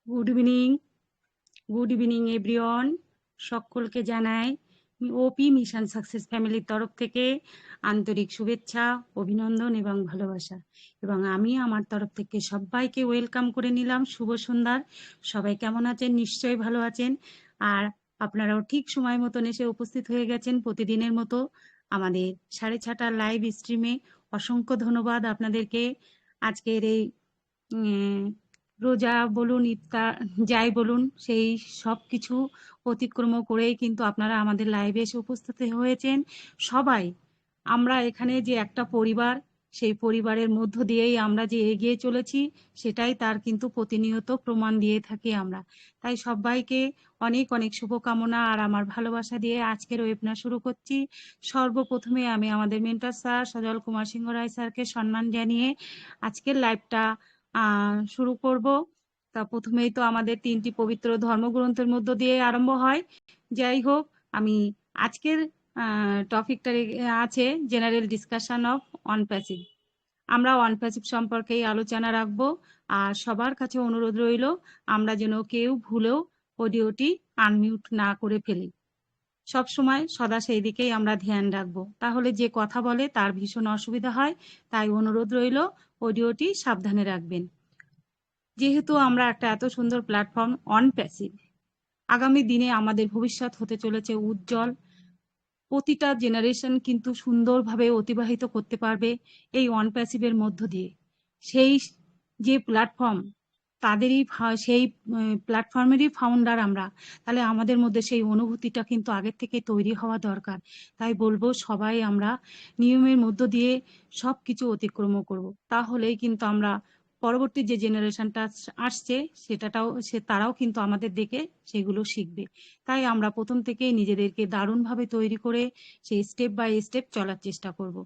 Good evening, good evening everyone. সকলকে জানাই ওপি mission success ফ্যামিলির তরফ থেকে আন্তরিক শুভেচ্ছা, অভিনন্দন এবং ভালোবাসা। এবং আমি আমার তরফ থেকে সবাইকে ওয়েলকাম করে নিলাম শুভ সন্ধ্যার। সবাই কেমন আছেন? নিশ্চয়ই ভালো আছেন। আর আপনারাও ঠিক সময় মতন এসে উপস্থিত হয়ে গেছেন প্রতিদিনের মতো আমাদের 6:30 লাইভ স্ট্রিমে। অসংখ্য ধন্যবাদ আপনাদেরকে। আজকের এই রোজা বলুন, ইফতার যাই বলুন, সেই সব কিছু অতিক্রম করেই কিন্তু আপনারা আমাদের লাইভে এসে উপস্থিত হয়েছেন। সবাই আমরা এখানে যে একটা পরিবার, সেই পরিবারের মধ্য দিয়েই আমরা যে এগিয়ে চলেছি, সেটাই তার কিন্তু প্রতিনিয়ত প্রমাণ দিয়ে থাকি আমরা। তাই সবাইকে অনেক অনেক শুভকামনা আর আমার ভালোবাসা দিয়ে আজকের ওয়েবিনার শুরু করছি। সর্বপ্রথমে আমি আমাদের মেন্টর স্যার সজল কুমার সিংহ রায় স্যারকে সম্মান জানিয়ে আজকের লাইভটা শুরু করব। তা প্রথমেই তো আমাদের 3টি পবিত্র ধর্মগ্রন্থের মধ্য দিয়ে আরম্ভ হয়। যাই হোক, আমি আজকের টপিকটা আছে general discussion of on passive. আমরা অন প্যাসিভ সম্পর্কেই আলোচনা রাখবো। আর সবার কাছে অনুরোধ রইল আমরা যেন কেউ ভুলেও অডিওটি আনমিউট না করে ফেলি। সব সময় সদা সেই দিকেই আমরা ধ্যান রাখবো, তাহলে যে কথা বলে তার ভীষণ অসুবিধা হয়। তাই অনুরোধ রইল অডিওটি সাবধানে রাখবেন। যেহেতু আমরা একটা এত সুন্দর প্ল্যাটফর্ম অন প্যাসিভ, আগামী দিনে আমাদের ভবিষ্যৎ হতে চলেছে উজ্জ্বল। প্রতিটা জেনারেশন কিন্তু সুন্দরভাবে অতিবাহিত করতে পারবে এই অন প্যাসিভের মধ্য দিয়ে। সেই যে প্ল্যাটফর্ম, তাদেরই সেই প্ল্যাটফর্মেরই ফাউন্ডার আমরা। তাহলে আমাদের মধ্যে সেই অনুভূতিটা কিন্তু আগের থেকে তৈরি হওয়া দরকার। তাই বলবো সবাই আমরা নিয়মের মধ্য দিয়ে সব কিছু অতিক্রম করব। তাহলেই কিন্তু আমরা পরবর্তী যে জেনারেশনটা আসছে তারাও কিন্তু আমাদের দেখে সেগুলো শিখবে। তাই আমরা প্রথম থেকেই নিজেদেরকে দারুণভাবে তৈরি করে সেই স্টেপ বাই স্টেপ চলার চেষ্টা করব।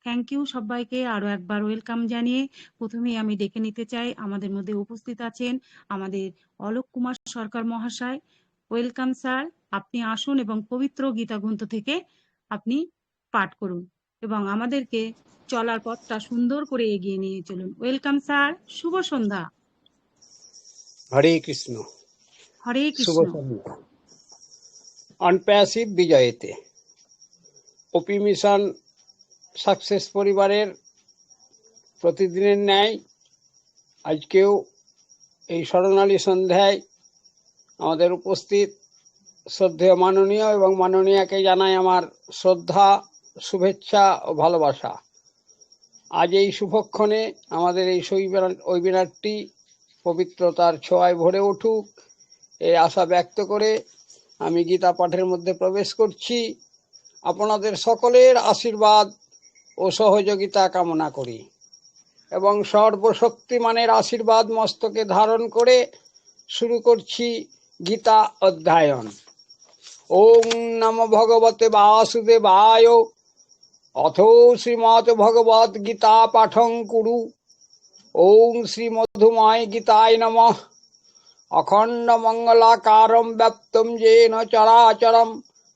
থ্যাংক ইউ সবাইকে আরো একবার ওয়েলকাম জানিয়ে প্রথমেই আমি ডেকে নিতে চাই, আমাদের মধ্যে উপস্থিত আছেন আমাদের অলোক কুমার সরকার মহাশয়। ওয়েলকাম স্যার, আপনি আসুন এবং পবিত্র গীতা গ্রন্থ থেকে আপনি পাঠ করুন এবং আমাদেরকে চলার পথটা সুন্দর করে এগিয়ে নিয়ে চলুন। ওয়েলকাম স্যার, শুভ সন্ধ্যা। হরে কৃষ্ণ। হরে শুভ কৃষ্ণ। সন্ধ্যা। অনপ্যাসিভ বিজয়েতে ওপি মিশন সাকসেস পরিবারের প্রতিদিনের ন্যায় আজকেও এই স্মরণালী সন্ধ্যায় আমাদের উপস্থিত শ্রদ্ধেয় মাননীয় এবং মাননীয়াকে জানাই আমার শ্রদ্ধা, শুভেচ্ছা ও ভালোবাসা। আজ এই শুভক্ষণে আমাদের এই ওয়েবিনারটি পবিত্রতার ছোঁয়ায় ভরে উঠুক এই আশা ব্যক্ত করে আমি গীতা পাঠের মধ্যে প্রবেশ করছি। আপনাদের সকলের আশীর্বাদ ও সহযোগিতা কামনা করি এবং সর্বশক্তিমানের আশীর্বাদ মস্তকে ধারণ করে শুরু করছি গীতা অধ্যয়ন। ওম নমো ভগবতে বাসুদেবায়। অথ শ্রীমৎ ভগবদ গীতা পাঠং কুরু। ওম শ্রী মধুময় গীতায় নমঃ। অখণ্ড মঙ্গলাকারম ব্যপ্তম যেন চরাচরম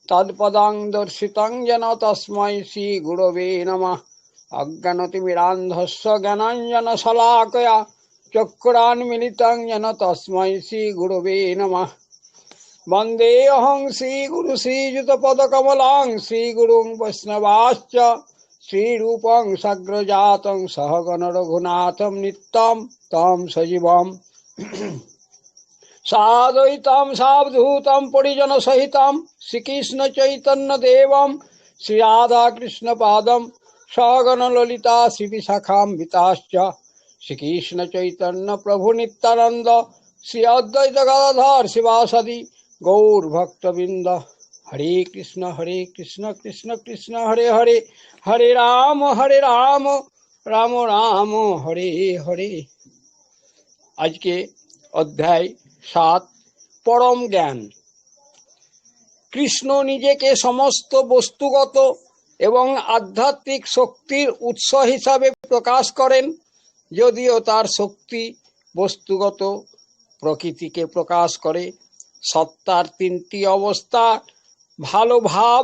তৎপদং দর্শিতং যেন তস্मै শ্রী গুরবে নমঃ। অজ্ঞানতিমিরান্ধস্য জ্ঞানাঞ্জন শলাকয়া চক্ষুরান্মিলিতং যেন তস্मै শ্রী গুরবে নমঃ। বন্দেऽহং শ্রীগুরু শ্রীযুতপদকমলং শ্রীগুরুং বৈষ্ণবাশ্চ শ্রীরূপং সাগ্রজাতং সহগণ রঘুনাথং নিত্যং तं সজীবম সাদ্বৈতম সাবধূতম পরিজন সহিতম শ্রীকৃষ্ণ চৈতন্য দেবম শ্রী রাধা কৃষ্ণ পাদম সগণ ললিতা শ্রী বিশাখাম বিতাশ্চ শ্রীকৃষ্ণ চৈতন্য প্রভু নিত্যানন্দ শ্রী অদ্বৈত গদাধর শিবাসাদি গৌর ভক্তবৃন্দ। হরে কৃষ্ণ কৃষ্ণ কৃষ্ণ হরে হরে, হরে রাম রাম রাম হরে হরে। আজকে অধ্যায় 7, পরম জ্ঞান। কৃষ্ণ নিজেকে সমস্ত বস্তুগত এবং আধ্যাত্মিক শক্তির উৎস হিসাবে প্রকাশ করেন, যদিও তার শক্তি বস্তুগত প্রকৃতিকে প্রকাশ করে। সত্তার 3টি অবস্থা, ভালো ভাব,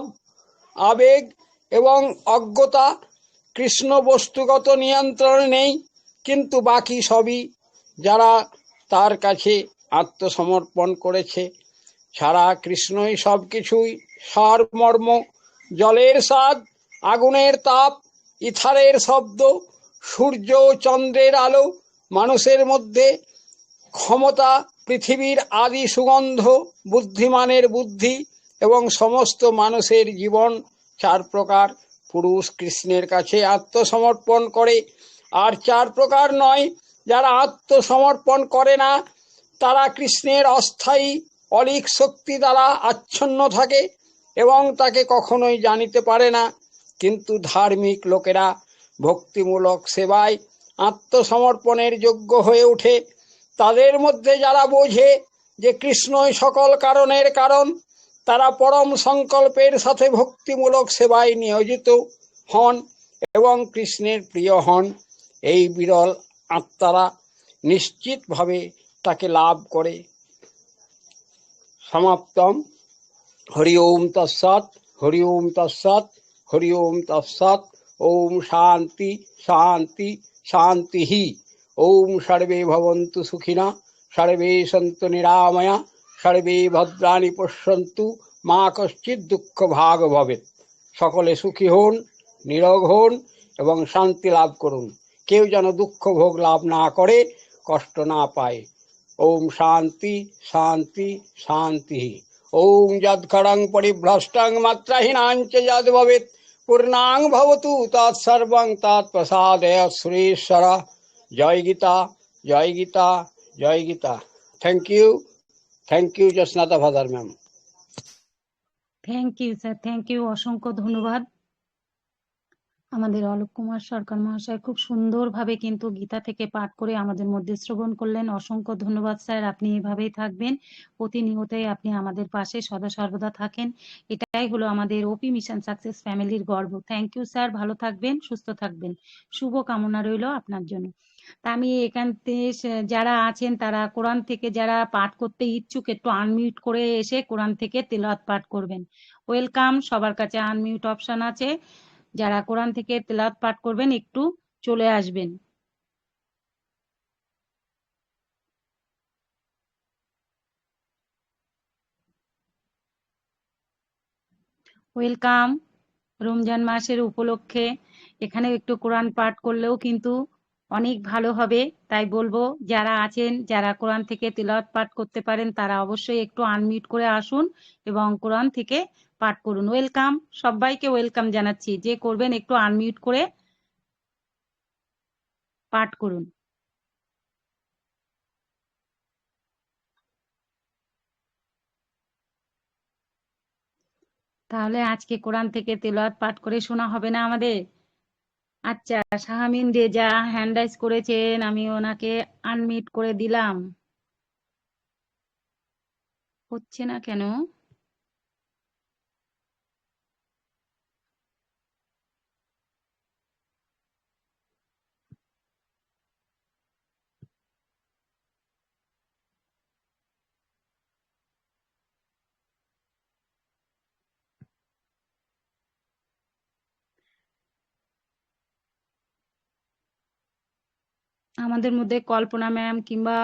আবেগ এবং অজ্ঞতা। কৃষ্ণ বস্তুগত নিয়ন্ত্রণ নেই, কিন্তু বাকি সবই যারা তার কাছে আত্মসমর্পণ করেছে। সারা কৃষ্ণই সবকিছুই, সারমর্ম, জলের স্বাদ, আগুনের তাপ, ইথারের শব্দ, সূর্য চন্দ্রের আলো, মানুষের মধ্যে ক্ষমতা, পৃথিবীর আদি সুগন্ধ, বুদ্ধিমানের বুদ্ধি এবং সমস্ত মানুষের জীবন। চার প্রকার পুরুষ কৃষ্ণের কাছে আত্মসমর্পণ করে। আর চার প্রকার নয়, যারা আত্মসমর্পণ করে না তারা কৃষ্ণের অস্থায়ী অলীক শক্তি দ্বারা আচ্ছন্ন থাকে এবং তাকে কখনোই জানিতে পারে না। কিন্তু ধার্মিক লোকেরা ভক্তিমূলক সেবায় আত্মসমর্পণের যোগ্য হয়ে ওঠে। তাদের মধ্যে যারা বোঝে যে কৃষ্ণই সকল কারণের কারণ, তারা পরম সংকল্পের সাথে ভক্তিমূলক সেবায় নিয়োজিত হন এবং কৃষ্ণের প্রিয় হন। এই বিরল আত্মারা নিশ্চিতভাবে তাকে লাভ করে। সমাপ্তম। হরি ওম তৎসৎ, হরি ওম তৎসৎ, হরি ওম তৎসৎ। ওম শান্তি শান্তি শান্তি। ওম সর্বে ভবন্তু সুখিনা, সর্বে সন্তু নিরাময়া, সর্বে ভদ্রাণি পশ্যন্তু, মা কশ্চিৎ দুঃখ ভাগ ভবেৎ। সকলে সুখী হন, নিরোগ হন এবং শান্তি লাভ করুন। কেউ যেন দুঃখ ভোগ লাভ না করে, কষ্ট না পায়। ওম শান্তি শান্তি শান্তি। ওম যৎখড়ং পরিভ্রষ্টং মাত্রাহীনাঞ্চ যদ ভবেৎ পূর্ণাং ভবতু তৎসর্বং তৎপ্রসাদেন সুরেশ্বর। জয় গীতা, জয় গীতা, জয় গীতা। থ্যাংক ইউ জসনাতা Dafedar ma'am. Thank you sir, thank you, অসংখ্য ধন্যবাদ। আমাদের অলোক কুমার সরকার মহাশয় খুব সুন্দরভাবে কিন্তু গীতা থেকে পাঠ করে আমাদের মধ্যে শ্রবণ করলেন। অসংখ্য ধন্যবাদ স্যার, আপনি এভাবেই থাকবেন, প্রতিনিয়তই আপনি আমাদের পাশে সদা সর্বদা থাকেন। এটাই হলো আমাদের ওপি মিশন সাকসেস ফ্যামিলির গর্ব। থ্যাংক ইউ স্যার, ভালো থাকবেন, সুস্থ থাকবেন, শুভ কামনা রইল আপনার জন্য। তা আমি এখান থেকে যারা আছেন তারা কোরআন থেকে যারা পাঠ করতে ইচ্ছুক একটু আনমিউট করে এসে কোরআন থেকে তেলাওয়াত পাঠ করবেন। ওয়েলকাম, সবার কাছে আনমিউট অপশন আছে। যারা কোরআন থেকে তেলাওয়াত পাঠ করবেন একটু চলে আসবেন। ওয়েলকাম। রমজান মাসের উপলক্ষে এখানে একটু কোরআন পাঠ করলেও কিন্তু অনেক ভালো হবে। তাই বলবো যারা আছেন, যারা কোরআন থেকে তেলাওয়াত পাঠ করতে পারেন তারা অবশ্যই একটু আনমিউট করে আসুন এবং কোরআন থেকে পাঠ করুন। ওয়েলকাম, সবাইকে ওয়েলকাম জানাচ্ছি। যে করবেন একটু আনমিউট করে পাঠ করুন। তাহলে আজকে কোরআন থেকে তেলাওয়াত পাঠ করে শোনা হবে না আমাদের? আচ্ছা, শাহামিন রেজা হ্যান্ড রাইজ করেছেন, আমি ওনাকে আনমিউট করে দিলাম। হচ্ছে না কেন? আমাদের মধ্যে কল্পনা ম্যাম কিংবা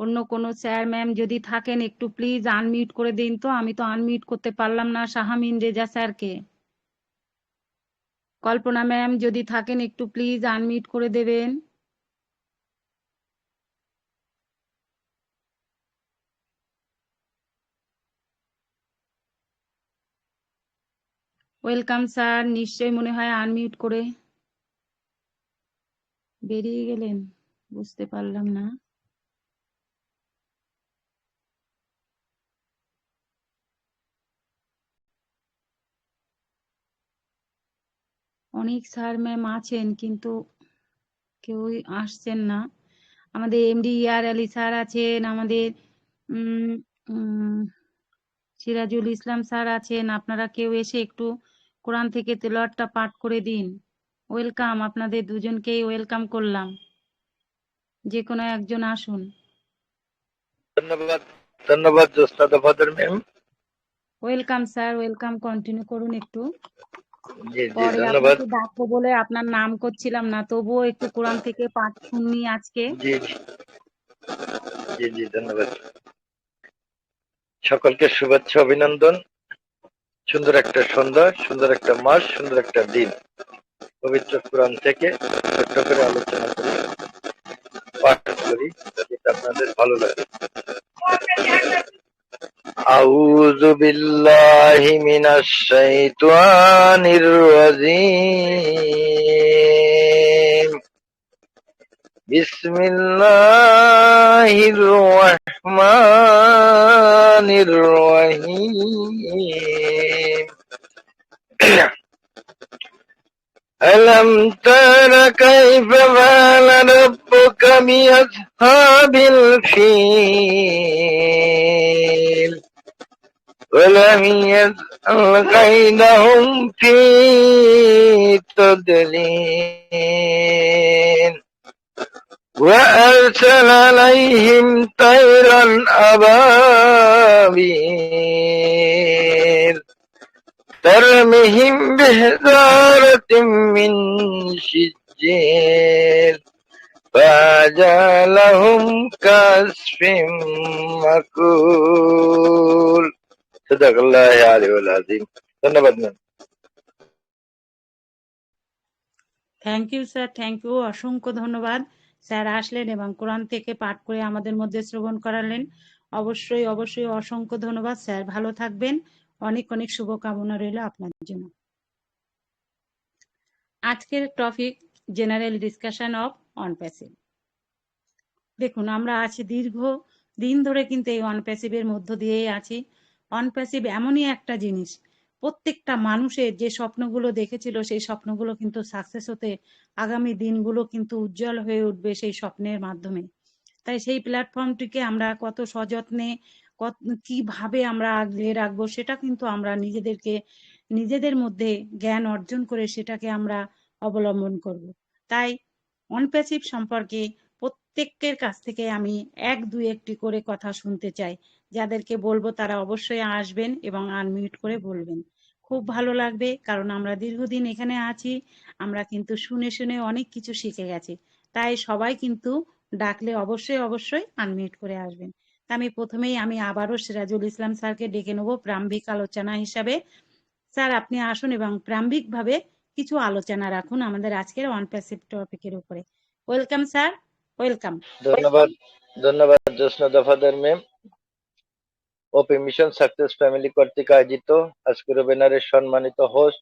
অন্য কোনো স্যার ম্যাম যদি থাকেন একটু প্লিজ আনমিউট করে দিন। তো আমি তো আনমিউট করতে পারলাম না শাহামিন রেজা স্যারকে। কল্পনা ম্যাম যদি থাকেন একটু প্লিজ আনমিউট করে দেবেন। ওয়েলকাম স্যার, নিশ্চয়ই মনে হয় আনমিউট করে বেরিয়ে গেলেন, বুঝতে পারলাম না। অনেক স্যার ম্যাম আছেন কিন্তু কেউই আসছেন না। আমাদের এমডি ইয়ার আলী স্যার আছেন, আমাদের সিরাজুল ইসলাম স্যার আছেন। আপনারা কেউ এসে একটু কোরআন থেকে তেলাওয়াতটা পাঠ করে দিন। ওয়েলকাম, আপনাদের দুজনকেই ওয়েলকাম করলাম, যে কোনো একজন আসুন। ধন্যবাদ, ধন্যবাদ জোসনাতা Dafedar ma'am. Welcome sir, welcome, continue করুন একটু। জি জি পরে ধন্যবাদ। আপনাকে ডাকবো বলে আপনার নাম করছিলাম না, তবুও একটু কোরআন থেকে পাঠ শুননি আজকে। জি জি জি জি ধন্যবাদ। সকলকে শুভেচ্ছা অভিনন্দন। সুন্দর একটা সন্ধ্যা, সুন্দর একটা মাস, সুন্দর একটা দিন। পবিত্র কোরআন থেকে ছোট্ট করে আলোচনা করি, পাঠ করি, যেটা আপনাদের ভালো লাগে। আউযু বিল্লাহি মিনাশ শাইতানির রাজীম। বিসমিল্লাহির রহমানির রহিম। ألم تر كيف فعل ربك بأصحاب الفيل ولم يجعل كيدهم في تضليل وأرسل عليهم طيرا أبابيل ترمهم بحجارة من سجيل فجعلهم كعصف مأكول صدق الله العلي العظيم। ধন্যবাদ ma'am. Thank you sir, thank you, অসংখ্য ধন্যবাদ। স্যার আসলেন এবং কোরআন থেকে পাঠ করে আমাদের মধ্যে শ্রবণ করালেন। অবশ্যই অবশ্যই অসংখ্য ধন্যবাদ স্যার, ভালো থাকবেন। অনেক অনেক শুভকামনা রইল আপনার জন্য। আজকের topic general discussion of on passive. দেখুন, আমরা আছি দীর্ঘ দিন ধরে কিন্তু এই অন প্যাসিভের মধ্য দিয়েই আছি। অন প্যাসিভ এমনই একটা জিনিস, প্রত্যেকটা মানুষের যে স্বপ্নগুলো দেখেছিল সেই স্বপ্নগুলো কিন্তু সাকসেস হতে আগামী দিনগুলো কিন্তু উজ্জ্বল হয়ে উঠবে সেই স্বপ্নের মাধ্যমে। তাই সেই প্ল্যাটফর্মটিকে আমরা কত সযত্নে কিভাবে আমরা আগলে রাখবো সেটা কিন্তু আমরা নিজেদের মধ্যে জ্ঞান অর্জন করে সেটাকে আমরা অবলম্বন করব। তাই অনপ্যাসিভ সম্পর্কে প্রত্যেকের কাছ থেকে আমি একটি করে কথা শুনতে চাই। যাদেরকে বলবো তারা অবশ্যই আসবেন এবং আনমিউট করে বলবেন। খুব ভালো লাগবে, কারণ আমরা দীর্ঘদিন এখানে আছি, আমরা কিন্তু শুনে শুনে অনেক কিছু শিখে গেছি। তাই সবাই কিন্তু ডাকলে অবশ্যই অবশ্যই আনমিউট করে আসবেন। তা আমি প্রথমেই আবারও সিরাজুল ইসলাম স্যারকে ডেকে নেবো প্রারম্ভিক আলোচনা হিসাবে। স্যার আপনি আসুন এবং প্রারম্ভিক ভাবে কিছু আলোচনা রাখুন আমাদের আজকের ওয়ান প্যাসিভ টপিকের উপরে। Welcome sir, welcome. ধন্যবাদ, ধন্যবাদ জ্যোৎস্না দফাদার ম্যাম। ওপি মিশন সাকসেস ফ্যামিলি কর্তৃক আয়োজিত আজকের ওয়েবিনারের সম্মানিত হোস্ট,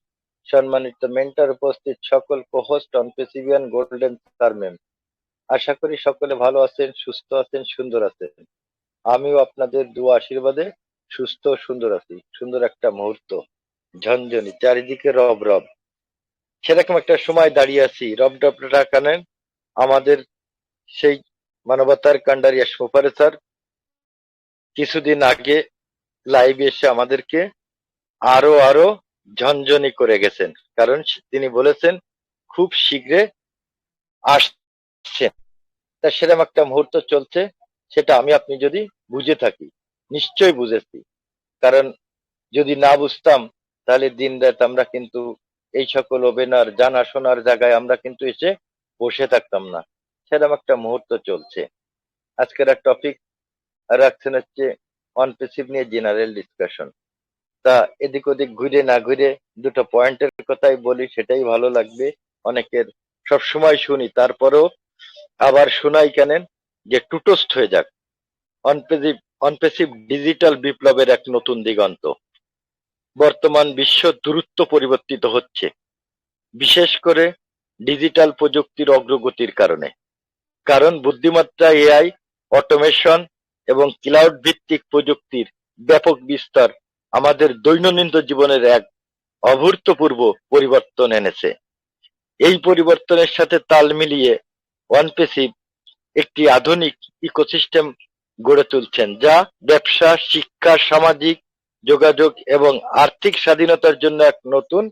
সম্মানিত মেন্টর, উপস্থিত সকল কো-হোস্ট, অন প্যাসিভিয়ান গোল্ডেন স্টার ম্যাম। আশা করি সকলে ভালো আছেন, সুস্থ আছেন, সুন্দর আছেন। আমিও আপনাদের দোয়া আশীর্বাদে সুস্থ ও সুন্দর আছি। সুন্দর একটা মুহূর্ত, ঝনঝনি, চারিদিকে রব রব, সেরকম একটা সময় দাঁড়িয়ে আছি। রব রবটা কানেন আমাদের সেই মানবতার কান্ডারি সুপারে স্যার কিছুদিন আগে লাইভে এসে আমাদেরকে আরো আরো ঝনঝনি করে গেছেন, কারণ তিনি বলেছেন খুব শীঘ্রে আসছেন। তা সেরকম একটা মুহূর্ত চলছে, সেটা আমি আপনি যদি বুঝে থাকি, নিশ্চয়ই বুঝেছি। কারণ যদি না বুঝতাম তাহলে দিন রাত আমরা কিন্তু এই সকল ওবেনার জানাশোনার জায়গায় আমরা কিন্তু এসে বসে থাকতাম না। সেরকম একটা মুহূর্ত চলছে। আজকের এক টপিক রাখছেন হচ্ছে অন প্যাসিভ নিয়ে জেনারেল ডিসকাশন। তা এদিক ওদিক ঘুরে না ঘুরে দুটো পয়েন্টের কথাই বলি, সেটাই ভালো লাগবে অনেকের। সব সময় শুনি, তারপরেও আবার শোনাই কেনেন যে টুটস্থ হয়ে যাক। অনপ্যাসিভ ডিজিটাল বিপ্লবের এক নতুন দিগন্ত। বর্তমান বিশ্ব দ্রুত পরিবর্তিত হচ্ছে, বিশেষ করে ডিজিটাল প্রযুক্তির অগ্রগতির কারণে। কারণ বুদ্ধিমত্তা, এআই, অটোমেশন এবং ক্লাউড ভিত্তিক প্রযুক্তির ব্যাপক বিস্তার আমাদের দৈনন্দিন জীবনের এক অভূতপূর্ব পরিবর্তন এনেছে। এই পরিবর্তনের সাথে তাল মিলিয়ে অনপ্যাসিভ একটি আধুনিক ইকোসিস্টেম গড়ে তুলছেন, যা ব্যবসা, শিক্ষা, সামাজিক যোগাযোগ এবং আর্থিক স্বাধীনতার জন্য এক নতুন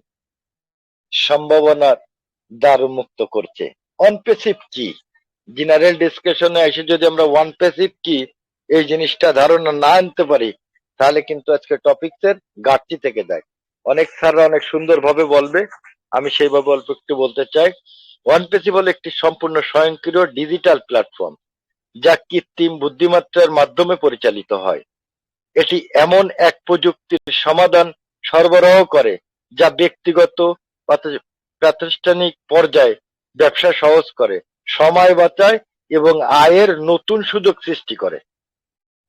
সম্ভাবনার দ্বার উন্মুক্ত করছে। অনপ্যাসিভ কি? জেনারেল ডিসকাশনে এসে যদি আমরা অনপ্যাসিভ কি এই জিনিসটা ধারণা না আনতে পারি, তাহলে কিন্তু আজকে টপিকসের ঘাটতি থেকে যায়। অনেক স্যাররা অনেক সুন্দরভাবে বলবে, আমি সেইভাবে অল্প একটু বলতে চাই। অনপ্যাসিভ হলো একটি সম্পূর্ণ স্বয়ংক্রিয় ডিজিটাল প্ল্যাটফর্ম, যা কৃত্রিম বুদ্ধিমত্তার মাধ্যমে পরিচালিত হয়। এটি এমন এক প্রযুক্তির সমাধান সরবরাহ করে যা ব্যক্তিগত প্রাতিষ্ঠানিক পর্যায়ে ব্যবসা সহজ করে, সময় বাঁচায় এবং আয়ের নতুন সুযোগ সৃষ্টি করে।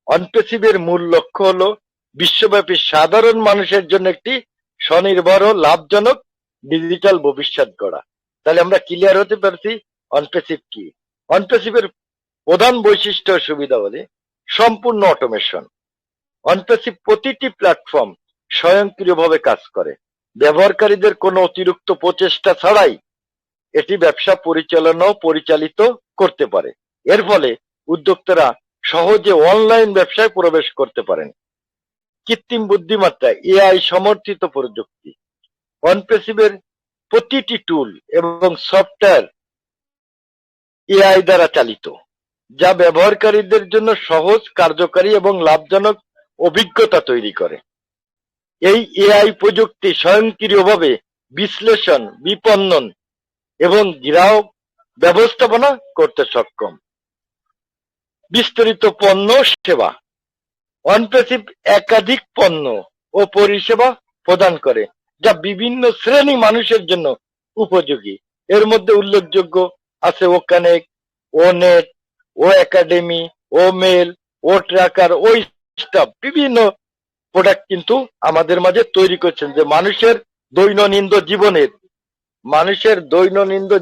অনপেসিভের মূল লক্ষ্য হলো বিশ্বব্যাপী সাধারণ মানুষের জন্য একটি স্বনির্ভর ও লাভজনক ডিজিটাল ভবিষ্যৎ গড়া। তাহলে আমরা ক্লিয়ার হতে পারছি অনপেসিভ কি। অনপেসিভের প্রধান বৈশিষ্ট্য ও সুবিধা হলে সম্পূর্ণ অটোমেশন। অনপেসিভ প্রতিটি প্ল্যাটফর্ম স্বয়ংক্রিয়ভাবে কাজ করে, ব্যবহারকারীদের কোনো অতিরিক্ত প্রচেষ্টা ছাড়াই এটি ব্যবসা পরিচালনা ও পরিচালিত করতে পারে। এর ফলে উদ্যোক্তারা সহজে অনলাইন ব্যবসায় প্রবেশ করতে পারেন। কৃত্রিম বুদ্ধিমত্তা এআই সমর্থিত প্রযুক্তি। অনপেসিভের প্রতিটি টুল এবং সফটওয়্যার এআই দ্বারা চালিত, যা ব্যবহারকারীদের জন্য সহজ, কার্যকারী এবং লাভজনক অভিজ্ঞতা তৈরি করে। এই এআই প্রযুক্তি স্বয়ংক্রিয়ভাবে বিশ্লেষণ, বিপণন এবং গ্রাহক ব্যবস্থাপনা করতে সক্ষম। বিস্তরিত পণ্য সেবা। অনপেসিভ একাধিক পণ্য ও পরিষেবা প্রদান করে, যা বিভিন্ন শ্রেণী মানুষের জন্য উপযোগী। এর মধ্যে উল্লেখযোগ্য আছে ও কানেক্ট, ও নেট, ও একাডেমি, ও মেল, ও ট্র্যাকার, ও স্টাফ। বিভিন্ন প্রোডাক্ট কিন্তু আমাদের মাঝে তৈরি করছেন, যে মানুষের দৈনন্দিন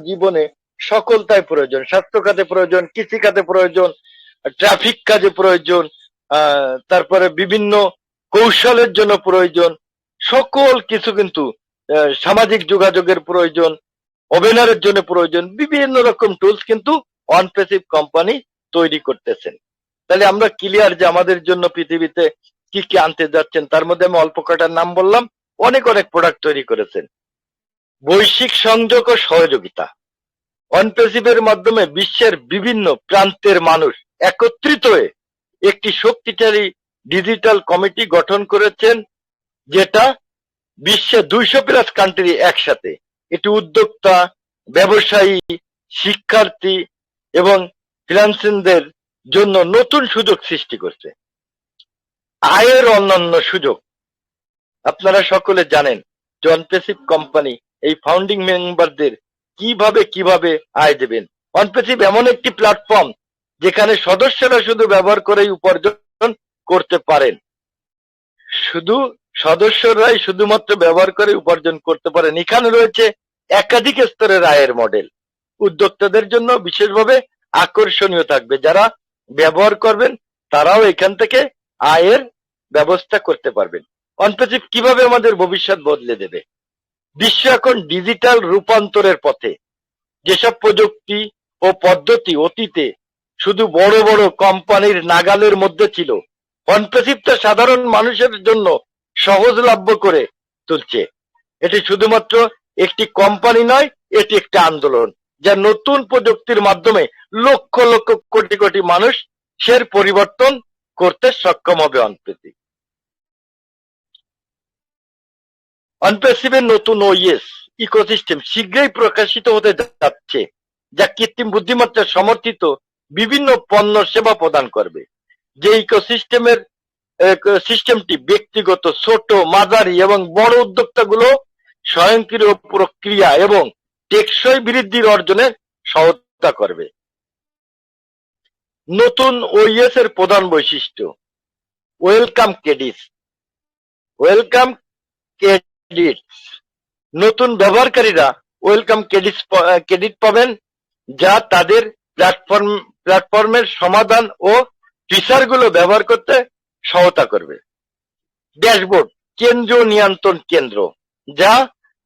জীবনে সকলটাই প্রয়োজন। স্বাস্থ্য খাতে প্রয়োজন, কৃষি খাতে প্রয়োজন, ট্রাফিক কাজে প্রয়োজন, তারপরে বিভিন্ন কৌশলের জন্য প্রয়োজন, সকল কিছু কিন্তু সামাজিক যোগাযোগের প্রয়োজন, ওভেনারের জন্য প্রয়োজন। বিভিন্ন রকম টুলস কিন্তু অনপেসিভ কোম্পানি তৈরি করতেছেন। তাহলে আমরা ক্লিয়ার যে আমাদের জন্য পৃথিবীতে কি কি আনতে যাচ্ছেন। তার মধ্যে আমি অল্প কটার নাম বললাম, অনেক প্রোডাক্ট তৈরি করেছেন। বৈশ্বিক সংযোগ ও সহযোগিতা। অনপেসিভের মাধ্যমে বিশ্বের বিভিন্ন প্রান্তের মানুষ একত্রিত হয়ে একটি শক্তিশালী ডিজিটাল কমিটি গঠন করেছেন, যেটা বিশ্বে 200+ কান্ট্রি একসাথে। এটি উদ্যোক্তা, ব্যবসায়ী, শিক্ষার্থী এবং ফ্রিল্যান্সারদের জন্য নতুন সুযোগ সৃষ্টি করছে। আয়ের অন্যান্য সুযোগ। আপনারা সকলে জানেন যে অনপেসিভ কোম্পানি এই ফাউন্ডিং মেম্বারদের কিভাবে আয় দেবেন। অনপেসিভ এমন একটি প্ল্যাটফর্ম যেখানে সদস্যরা শুধু ব্যবহার করেই উপার্জন করতে পারেন। সদস্যরাই শুধুমাত্র ব্যবহার করে উপার্জন করতে পারেন। এখানে রয়েছে একাধিক স্তরের আয়ের মডেল। উদ্যোক্তাদের জন্য বিশেষভাবে আকর্ষণীয় থাকবে। যারা ব্যবহার করবেন তারাও এখান থেকে আয়ের ব্যবস্থা করতে পারবেন। অনপেসিভ কিভাবে আমাদের ভবিষ্যৎ বদলে দেবে। বিশ্ব এখন ডিজিটাল রূপান্তরের পথে। যেসব প্রযুক্তি ও পদ্ধতি অতীতে শুধু বড় বড় কোম্পানির নাগালের মধ্যে ছিল, অনপেসিভ তা সাধারণ মানুষের জন্য সহজলভ্য করে তুলছে। এটি শুধুমাত্র একটি কোম্পানি নয়, এটি একটি আন্দোলন, যা নতুন প্রযুক্তির মাধ্যমে লক্ষ লক্ষ কোটি কোটি মানুষের পরিবর্তন করতে সক্ষম হবে। অনপেসিভের নতুন ওএস ইকোসিস্টেম শীঘ্রই প্রকাশিত হতে যাচ্ছে, যা কৃত্রিম বুদ্ধিমত্তা সমর্থিত বিভিন্ন পণ্য সেবা প্রদান করবে। যে সিস্টেমটি ব্যক্তিগত, ছোট, মাঝারি এবং বড় উদ্যোক্তাগুলো স্বয়ংক্রিয় প্রক্রিয়া এবং টেকসই বৃদ্ধির অর্জনে সহায়তা করবে। নতুন ওএস এর প্রধান বৈশিষ্ট্য। Welcome credits. নতুন ব্যবহারকারীরা ওয়েলকাম ক্রেডিট পাবেন, যা তাদের প্ল্যাটফর্মের সমাধান ও ফিচারগুলো ব্যবহার করতে সহায়তা করবে। ড্যাশবোর্ড, কেন্দ্রীয় নিয়ন্ত্রণ কেন্দ্র, যা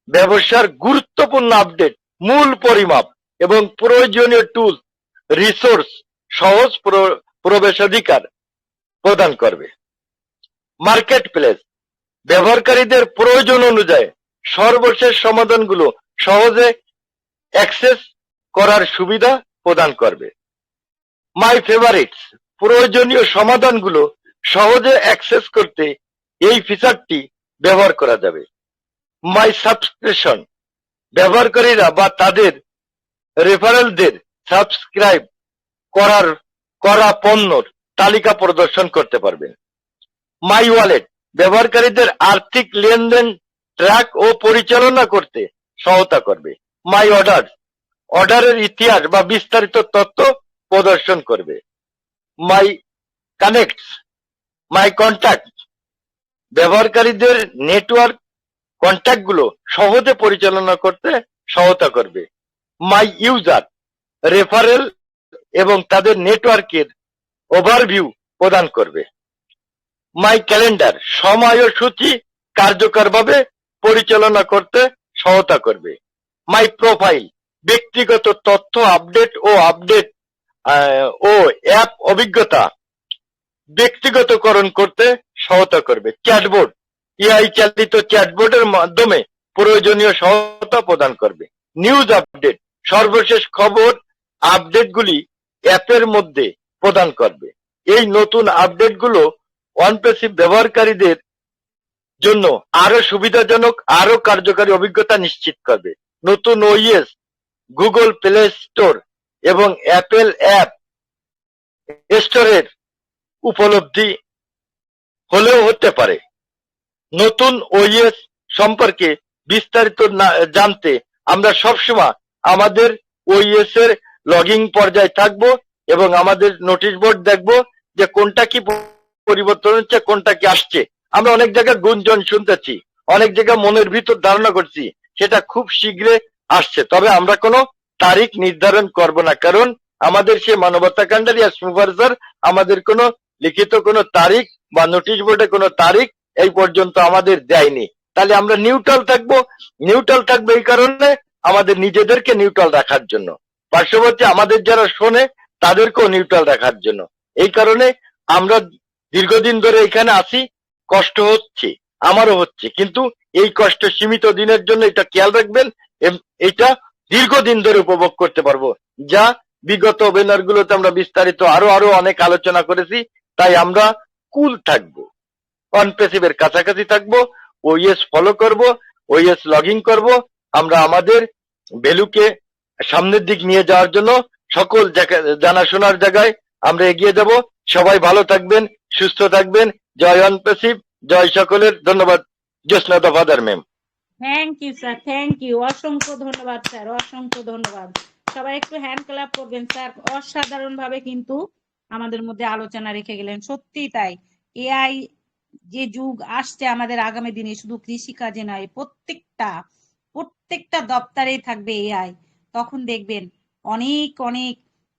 ব্যবসার গুরুত্বপূর্ণ আপডেট, মূল পরিমাপ এবং প্রয়োজনীয় টুল রিসোর্স সহজ প্রবেশাধিকার প্রদান করবে। মার্কেট প্লেস, ব্যবহারকারীদের প্রয়োজন অনুযায়ী সর্বশেষ সমাধানগুলো সহজে অ্যাক্সেস করার সুবিধা প্রদান করবে। মাই ফেভারিটস, প্রয়োজনীয় সমাধানগুলো সহজে অ্যাক্সেস করতে এই ফিচারটি ব্যবহার করা যাবে। মাই সাবস্ক্রিপশন, ব্যবহারকারীরা বা তাদের রেফারেলদের সাবস্ক্রাইব করা পণ্যর তালিকা প্রদর্শন করতে পারবেন। মাই ওয়ালেট ব্যবহারকারীদের আর্থিক লেনদেন ট্র্যাক ও পরিচালনা করতে সহায়তা করবে। মাই অর্ডার অর্ডারের ইতিহাস বা বিস্তারিত তথ্য প্রদর্শন করবে। মাই কানেক্টস মাই কন্ট্যাক্ট ব্যবহারকারীদের নেটওয়ার্ক কন্ট্যাক্টগুলো সহজে পরিচালনা করতে সহায়তা করবে। মাই ইউজার রেফারেল এবং তাদের নেটওয়ার্কের ওভারভিউ প্রদান করবে। মাই ক্যালেন্ডার সময়সূচি কার্যকরভাবে পরিচালনা করতে সহায়তা করবে। মাই প্রোফাইল ব্যক্তিগত তথ্য আপডেট ও অ্যাপ অভিজ্ঞতা ব্যক্তিগতকরণ করতে সহায়তা করবে। চ্যাটবোর্ড এআই চালিত চ্যাটবোর্ডের মাধ্যমে প্রয়োজনীয় সহায়তা প্রদান করবে। নিউজ আপডেট সর্বশেষ খবর আপডেটগুলি অ্যাপের মধ্যে প্রদান করবে। এই নতুন আপডেটগুলো অনপ্যাসিভ ব্যবহারকারীদের জন্য আরো সুবিধাজনক আরো কার্যকারী অভিজ্ঞতা নিশ্চিত করবে। নতুন ওইএস গুগল প্লে স্টোর এবং অ্যাপেল অ্যাপ স্টোরের উপলব্ধি হলেও হতে পারে। নতুন ওইএস সম্পর্কে বিস্তারিত জানতে আমরা সবসময় আমাদের ওইএস এর লগইন পর্যায়ে থাকবো এবং আমাদের নোটিশ বোর্ড দেখবো যে কোনটা কি পরিবর্তন হচ্ছে, কোনটা কি আসছে। আমরা অনেক জায়গায় গুঞ্জন শুনতেছি, অনেক জায়গায় মনের ভিতর ধারণা করছি সেটা খুব শীঘ্রই আসছে, তবে আমরা কোনো তারিখ নির্ধারণ করব না, কারণ আমাদের সে মানবতা কাণ্ডারি আর সুপারভাইজার আমাদের কোনো লিখিত কোনো তারিখ বা নোটিশ বোর্ডে কোনো তারিখ এই পর্যন্ত আমাদের দেয়নি। তাহলে আমরা নিউট্রাল থাকবো এই কারণে আমাদের নিজেদেরকে নিউট্রাল রাখার জন্য, পার্শ্ববর্তী আমাদের যারা শোনে তাদেরকেও নিউট্রাল রাখার জন্য। এই কারণে আমরা দীর্ঘদিন ধরে এখানে আছি, কষ্ট হচ্ছে, আমারও হচ্ছে, কিন্তু এই কষ্ট সীমিত দিনের জন্য, এটা খেয়াল রাখবেন। এটা দীর্ঘদিন ধরে উপভোগ করতে পারবো, যা বিগত ওয়েবিনার গুলোতে আমরা বিস্তারিত আরো অনেক আলোচনা করেছি। তাই আমরা কুল থাকবো, অনপ্যাসিভের কাছাকাছি থাকবো, ওইএস ফলো করব, ওইএস লগইন করব। আমরা আমাদের ভ্যালুকে সামনের দিক নিয়ে যাওয়ার জন্য সকল জানাশোনার জায়গায় আমরা এগিয়ে যাব। সবাই ভালো থাকবেন, সুস্থ থাকবেন। জয় অনপ্যাসিভ, জয় সকলের। ধন্যবাদ Jyotsna Dafedar ma'am. Thank you sir, thank you, অসংখ্য ধন্যবাদ স্যার, অসংখ্য ধন্যবাদ। সবাই একটু হ্যান্ড ক্লাপ করবেন স্যার, অসাধারণ ভাবে কিন্তু আমাদের মধ্যে আলোচনা রেখে গেলেন। সত্যি তাই, এআই যে যুগ আসছে আমাদের আগামী দিনে, শুধু কৃষি কাজে নয়, প্রত্যেকটা দপ্তরেই থাকবে এআই। তখন দেখবেন অনেক অনেক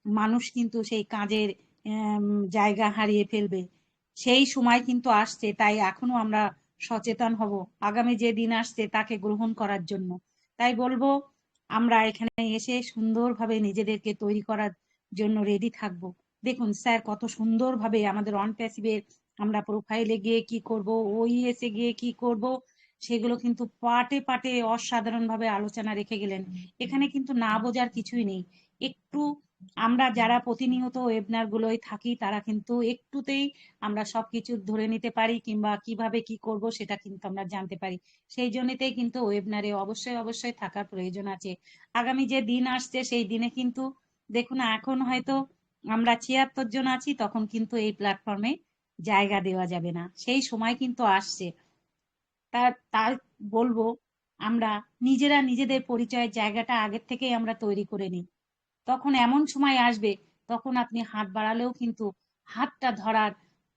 মানুষ কিন্তু সেই কাজের জায়গা হারিয়ে ফেলবে। সেই সময় কিন্তু আসছে, তাই এখনো আমরা সচেতন হব আগামী যে দিন আসছে তাকে গ্রহণ করার জন্য। তাই বলবো আমরা এখানে এসে সুন্দরভাবে নিজেদেরকে তৈরি করার জন্য রেডি থাকবো। দেখুন স্যার কত সুন্দরভাবে আমাদের অনপ্যাসিভের আমরা প্রোফাইলে গিয়ে কি করব, ওইএস এ গিয়ে কি করব, সেগুলো কিন্তু পাটে পাটে অসাধারণ ভাবে আলোচনা রেখে গেলেন। এখানে কিন্তু না বোঝার কিছুই নেই। একটু আমরা যারা প্রতিনিয়ত ওয়েবিনার গুলোয় থাকি তারা কিন্তু একটুতেই আমরা সবকিছু ধরে নিতে পারি, কিংবা কিভাবে কি করব সেটা কিন্তু আমরা জানতে পারি। সেই জন্যতেই কিন্তু ওয়েবিনারে অবশ্যই থাকার প্রয়োজন আছে। আগামী যে দিন আসছে সেই দিনে কিন্তু দেখুন, এখন হয়তো আমরা ৭৬ জন আছি, তখন কিন্তু এই প্ল্যাটফর্মে জায়গা দেওয়া যাবে না, সেই সময় কিন্তু আসছে। তাই বলবো আমরা নিজেরা নিজেদের পরিচয়ের জায়গাটা আগের থেকেই আমরা তৈরি করে নিই। তখন এমন সময় আসবে, তখন আপনি হাত বাড়ালেও কিন্তু হাতটা ধরার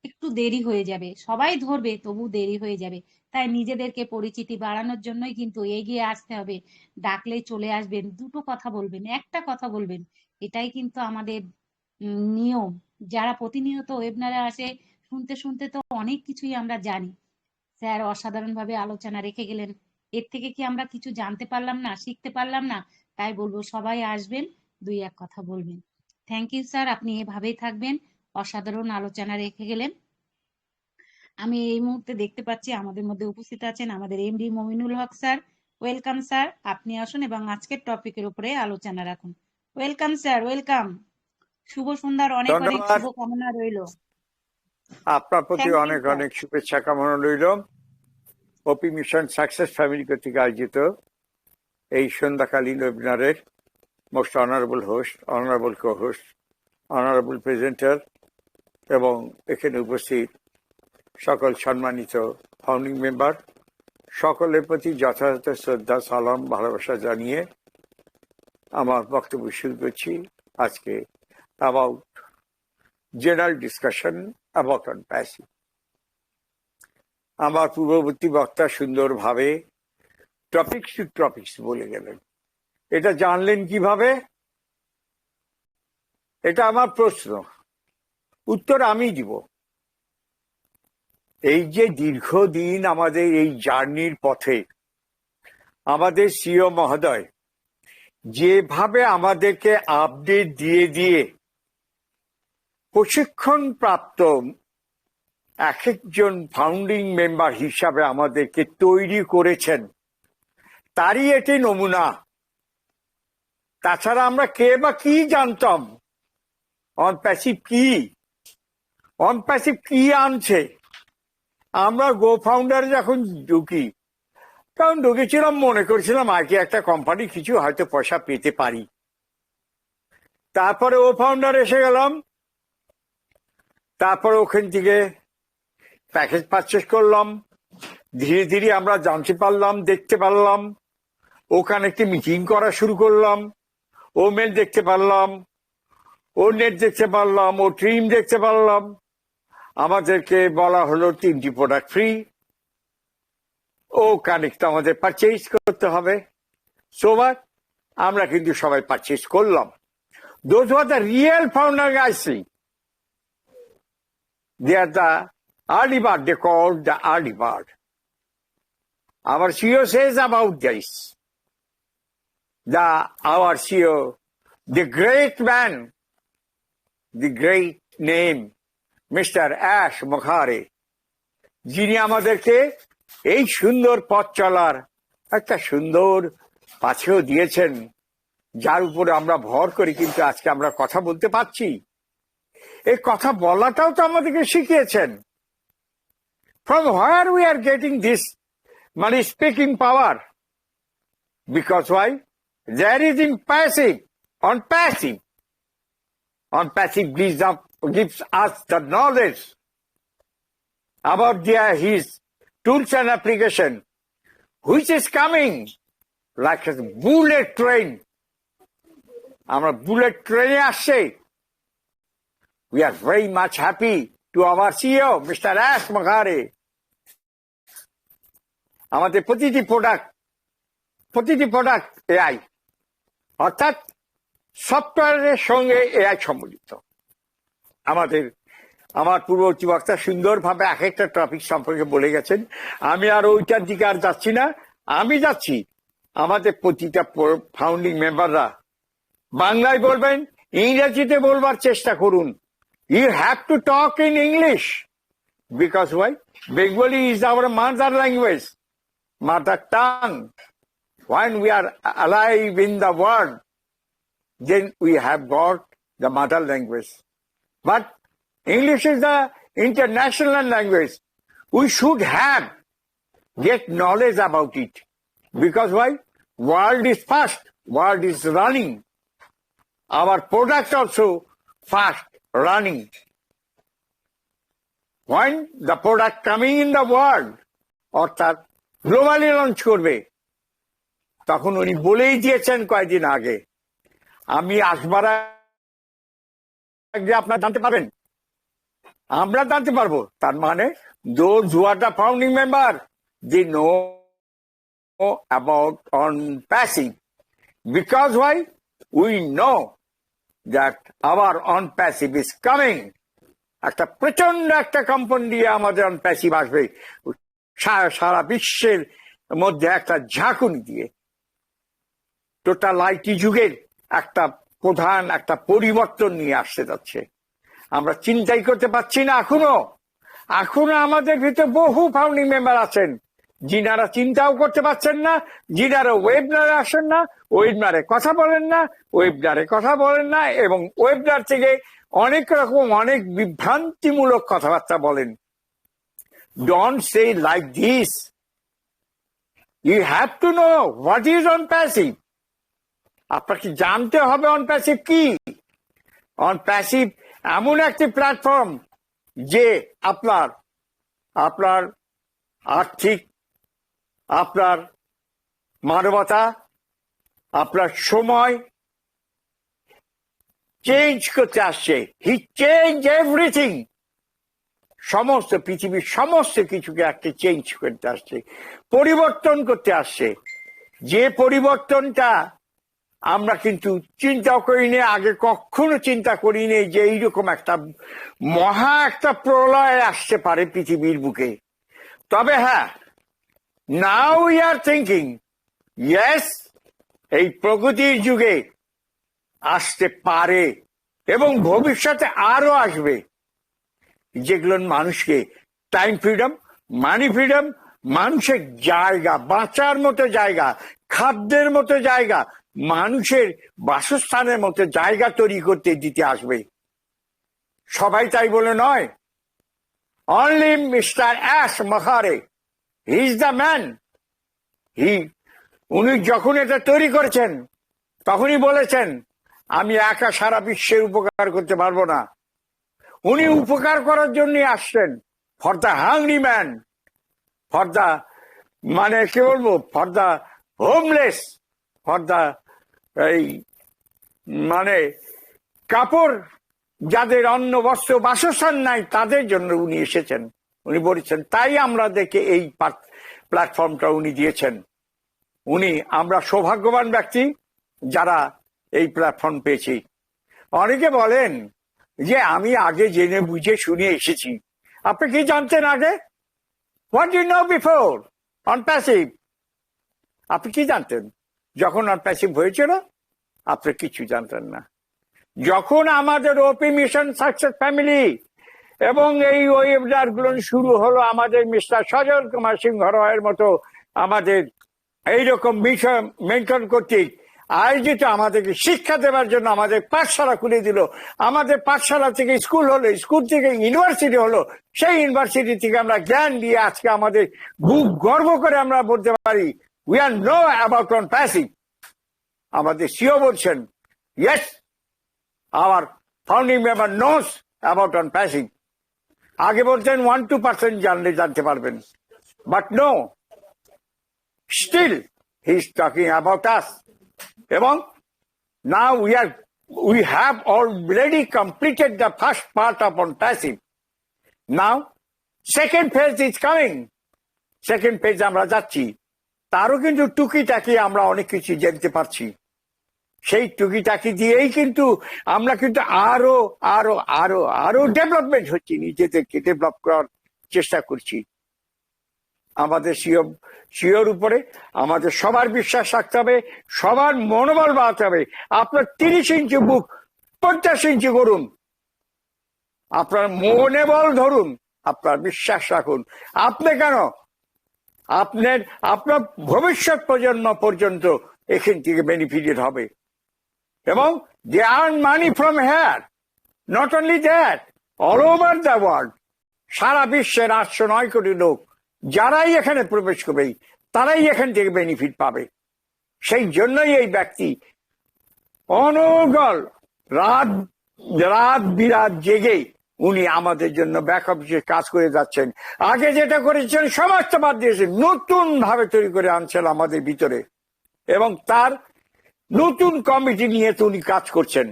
একটু দেরি হয়ে যাবে, সবাই ধরবে তবু দেরি হয়ে যাবে। তাই নিজেদেরকে পরিচিতি বাড়ানোর জন্যই কিন্তু এগিয়ে আসতে হবে। ডাকলে চলে আসবেন, দুটো কথা বলবেন, একটা কথা বলবেন, এটাই কিন্তু আমাদের নিয়ম। যারা প্রতিনিয়ত ওয়েবিনারে আসে, শুনতে শুনতে তো অনেক কিছুই আমরা জানি। স্যার অসাধারণ ভাবে আলোচনা রেখে গেলেন, এর থেকে কি আমরা কিছু জানতে পারলাম না, শিখতে পারলাম না? তাই বলবো সবাই আসবেন, দুই এক কথা বলবেন। থ্যাংক ইউ স্যার, আপনি এভাবেই থাকবেন, অসাধারণ আলোচনা রেখে গেলেন। আমি এই মুহূর্তে দেখতে পাচ্ছি আমাদের মধ্যে উপস্থিত আছেন আমাদের MD Mominul Haque sir. Welcome sir, আপনি আসুন এবং আজকের টপিকের উপরে আলোচনা রাখুন। Welcome sir, welcome. শুভ সন্ধ্যার অনেক অনেক ধন্যবাদ। শুভকামনা রইল। আপনার প্রতি Thank you, অনেক sir. অনেক শুভেচ্ছা কামনা রইল। ওপি মিশন সাকসেস ফ্যামিলি কর্তৃক আয়োজিত এই সন্ধ্যাকালীন ওয়েবিনারের most honourable host, honourable co-host, honourable presenter এবং এখানে উপস্থিত সকল সম্মানিত ফাউন্ডিং মেম্বার, সকলের প্রতি যথাযথ শ্রদ্ধা, সালাম, ভালোবাসা জানিয়ে আমার বক্তব্য শুরু করছি। আজকে about general discussion about on passive. আমার পূর্ববর্তী বক্তা সুন্দরভাবে টপিকস টু টপিকস বলে গেলেন। এটা জানলেন কিভাবে? এটা আমার প্রশ্ন, উত্তর আমি দিব। এই যে দীর্ঘদিন আমাদের এই জার্নির পথে আমাদের সিও মহোদয় যেভাবে আমাদেরকে আপডেট দিয়ে দিয়ে প্রশিক্ষণ প্রাপ্ত এক একজন ফাউন্ডিং মেম্বার হিসাবে আমাদেরকে তৈরি করেছেন, তারই এটি নমুনা। তাছাড়া আমরা কে বা কি জানতাম অন প্যাসিভ কি, অন প্যাসিভ কি আনছে? আমরা গো ফাউন্ডারে যখন ঢুকি, তখন ঢুকেছিলাম মনে করেছিলাম আগে একটা কোম্পানি কিছু হয়তো পয়সা পেতে পারি। তারপরে ও ফাউন্ডার এসে গেলাম, তারপরে ওখান থেকে প্যাকেজ পারচেস করলাম। ধীরে ধীরে আমরা জানতে পারলাম, দেখতে পারলাম, ওখানে একটি মিটিং করা শুরু করলাম। ও মেল দেখতে পারলাম, ও নেট দেখতে পারলাম, ও ট্রিম দেখতে পারলাম। আমাদেরকে বলা হলো 3টি প্রোডাক্ট ফ্রি, ও কানেক্ট আমাদের পারচেজ করতে হবে। সোবার আমরা কিন্তু সবাই পারচেজ করলাম। Those were the real founder guys. They are the early bird, they called the early bird. Our CEO says about this. Our CEO, the great man, the great name, Mr. Ash Mukhare, যিনি আমাদেরকে এই সুন্দর পথ চলার একটা সুন্দর পাথেও দিয়েছেন, যার উপরে আমরা ভর করি কিন্তু আজকে আমরা কথা বলতে পারছি। এই কথা বলাটাও তো আমাদেরকে শিখিয়েছেন। From where we are getting this money speaking power? Because why? There is in passive, on passive. On passive gives us the knowledge about his tools and application, which is coming like a bullet train. আমরা bullet ট্রেনে আসছে। We are very much happy to our CEO, Mr. Ash Mukhare. আমাদের প্রতিটি product AI, অর্থাৎ সফটওয়্যারের সঙ্গে AI সম্বলিত। আমার পূর্ববর্তী বক্তা সুন্দরভাবে এক একটা টপিক সম্পর্কে বলে গেছেন। আমি আর ওইটার দিকে আর যাচ্ছি না। আমি যাচ্ছি আমাদের প্রতিটা ফাউন্ডিং মেম্বাররা বাংলায় বলবেন, ইংরেজিতে বলবার চেষ্টা করুন। You have to talk in English, because why? Bengali is our mother language, mother tongue. When we are alive in the world, then we have got the mother language. But English is the international language. We should get knowledge about it. Because why? World is fast, world is running. Our product also fast running. When the product coming in the world, অর্থাৎ globally launch করবে, তখন উনি বলেই দিয়েছেন কয়েকদিন আগে, আমি আসবার আগে আপনারা জানতে পারবেন, আমরা জানতে পারবো। তার মানে those who are the founding member, they know about on passive. Because why? We know that our on passive is coming. একটা প্রচন্ড একটা কোম্পানি দিয়ে আমাদের অন প্যাসিভ আসবে, সারা বিশ্বের মধ্যে একটা ঝাঁকুনি দিয়ে। টোটাল আইটি যুগের একটা প্রধান একটা পরিবর্তন নিয়ে আসতে যাচ্ছে। আমরা চিন্তাই করতে পারছি না এখনো আমাদের ভিতরে বহু ফাউন্ডিং মেম্বার আছেন যিনারা চিন্তাও করতে পারছেন না, যিনারা ওয়েবিনারে আসেন না, ওয়েবিনারে কথা বলেন না এবং ওয়েবিনার থেকে অনেক রকম অনেক বিভ্রান্তিমূলক কথাবার্তা বলেন। Don't say like this. You have to know what is OnPassive. আপনাকে জানতে হবে অন প্যাসিভ কি। অন প্যাসিভ এমন একটি প্ল্যাটফর্ম যে আপনার আপনার আর্থিক, আপনার মানবতা, আপনার সময় চেঞ্জ করতে আসছে। He change everything. সমস্ত পৃথিবীর সমস্ত কিছুকে একটা চেঞ্জ করতে আসছে, পরিবর্তন করতে আসছে। যে পরিবর্তনটা আমরা কিন্তু চিন্তা করিনি, আগে কখনো চিন্তা করিনি যে এইরকম একটা একটা প্রলয় আসতে পারে পৃথিবীর বুকে। তবে হ্যাঁ, now we are thinking, yes, এই প্রগতির যুগে আসতে পারে এবং ভবিষ্যতে আরো আসবে, যেগুলো মানুষকে টাইম ফ্রিডম, মানি ফ্রিডম, মানুষের জায়গা, বাঁচার মতো জায়গা, খাদ্যের মতো জায়গা, মানুষের বাসস্থানের মতো জায়গা তৈরি করতে দিতে আসবে। সবাই তাই বলে নয়। Only Mr Ash Makhare, he is the man. উনি যখন এটা তৈরি করেছেন তখনই বলেছেন, আমি একা সারা বিশ্বের উপকার করতে পারবো না। উনি উপকার করার জন্য আসছেন, for the hungry man, for the, মানে কি বলবো, for the homeless, for the, এই মানে কাপড়, যাদের অন্ন বস্ত্র বাসস্থান নাই, তাদের জন্য উনি এসেছেন, উনি বলেছেন। তাই আমরা দেখে এই প্ল্যাটফর্মটা উনি দিয়েছেন। আমরা সৌভাগ্যবান ব্যক্তি যারা এই প্ল্যাটফর্ম পেয়েছি। অনেকে বলেন যে আমি আগে জেনে বুঝে শুনে এসেছি। আপনি কি জানতেন আগে? What do you know before OnPassive? আপনি কি জানতেন যখন অন প্যাসিভ হয়েছিল? আপনি কিছু জানতেন না। যখন আমাদের ওপি মিশন সাকসেস ফ্যামিলি এবং এই ওয়েবিনার গুলো শুরু হলো, আমাদের মিস্টার সজল কুমার সিংহ রয়ের মতো আমাদের এইরকম মিশন মেনটেন কর্তৃক আয়োজিত আমাদেরকে শিক্ষা দেওয়ার জন্য আমাদের পাঠশালা খুলে দিল। আমাদের পাঠশালা থেকে স্কুল হলো, স্কুল থেকে ইউনিভার্সিটি হলো, সেই ইউনিভার্সিটি থেকে আমরা জ্ঞান দিয়ে আজকে আমাদের বুক গর্ব করে আমরা বলতে পারি, we are know about OnPassive. আমাদের সিও বলছেন, yes, our founding member knows about OnPassive. আগে বলতেন 1-2% জানলে জানতে পারবেন, but no, still he is talking about us. এবং now we have already completed the first part of on passive. Now second phase is coming. Second phase আমরা যাচ্ছি, তারও কিন্তু টুকিটাকি আমরা অনেক কিছু জানতে পারছি। সেই টুকিটাকি দিয়েই কিন্তু আমরা কিন্তু আরো আরো আরো আরো ডেভেলপমেন্ট হচ্ছে, নিজেদেরকে ডেভেলপ করার চেষ্টা করছি। আমাদের সিওর উপরে আমাদের সবার বিশ্বাস রাখতে হবে, সবার মনোবল বাড়াতে হবে। আপনার 30 ইঞ্চি বুক 50 ইঞ্চি করুন, আপনার মনোবল ধরুন, আপনার বিশ্বাস রাখুন। আপনি কেন, আপনার ভবিষ্যৎ প্রজন্ম পর্যন্ত এখান থেকে বেনিফিটেড হবে। এবং they earn money from here, not only that, all over the world, সারা বিশ্বের 809 কোটি লোক যারাই এখানে প্রবেশ করবে তারাই এখান থেকে বেনিফিট পাবে। সেই জন্যই এই ব্যক্তি অনর্গল রাত বিরাত জেগে উনি আমাদের জন্য ব্যাক অফিসে কাজ করে যাচ্ছেন। আগে যেটা করেছেন সমস্ত বাদ দিয়েছেন, নতুন ভাবে তৈরি করে আনছেন আমাদের ভিতরে, এবং তার নতুন কমিটি নিয়ে তো উনি কাজ করছেন।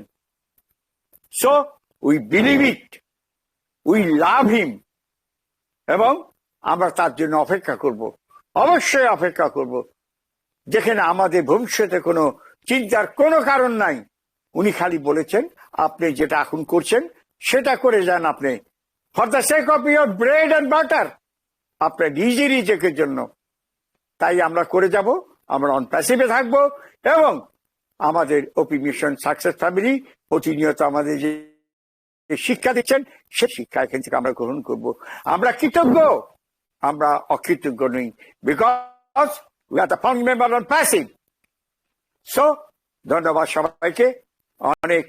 So we believe it, we love him, এবং আমরা তার জন্য অপেক্ষা করব, অবশ্যই অপেক্ষা করব। যেখানে আমাদের ভবিষ্যতে কোনো চিন্তার কোনো কারণ নাই। উনি খালি বলেছেন আপনি যেটা এখন করছেন সেটা করে যান, আপনি for the sake of your bread and butter, আপনার নিজের জন্য। তাই আমরা করে যাব, আমরা অন প্যাসিভে থাকবো, এবং আমাদের ওপি মিশন সাকসেস ফ্যামিলি প্রতিনিয়ত আমাদের যে শিক্ষা দিচ্ছেন সে শিক্ষা এখান থেকে আমরা গ্রহণ করব। আমরা কৃতজ্ঞ, আমরা অকৃতজ্ঞ নই, because we are the founding member on passive. So ধন্যবাদ সবাইকে। অনেক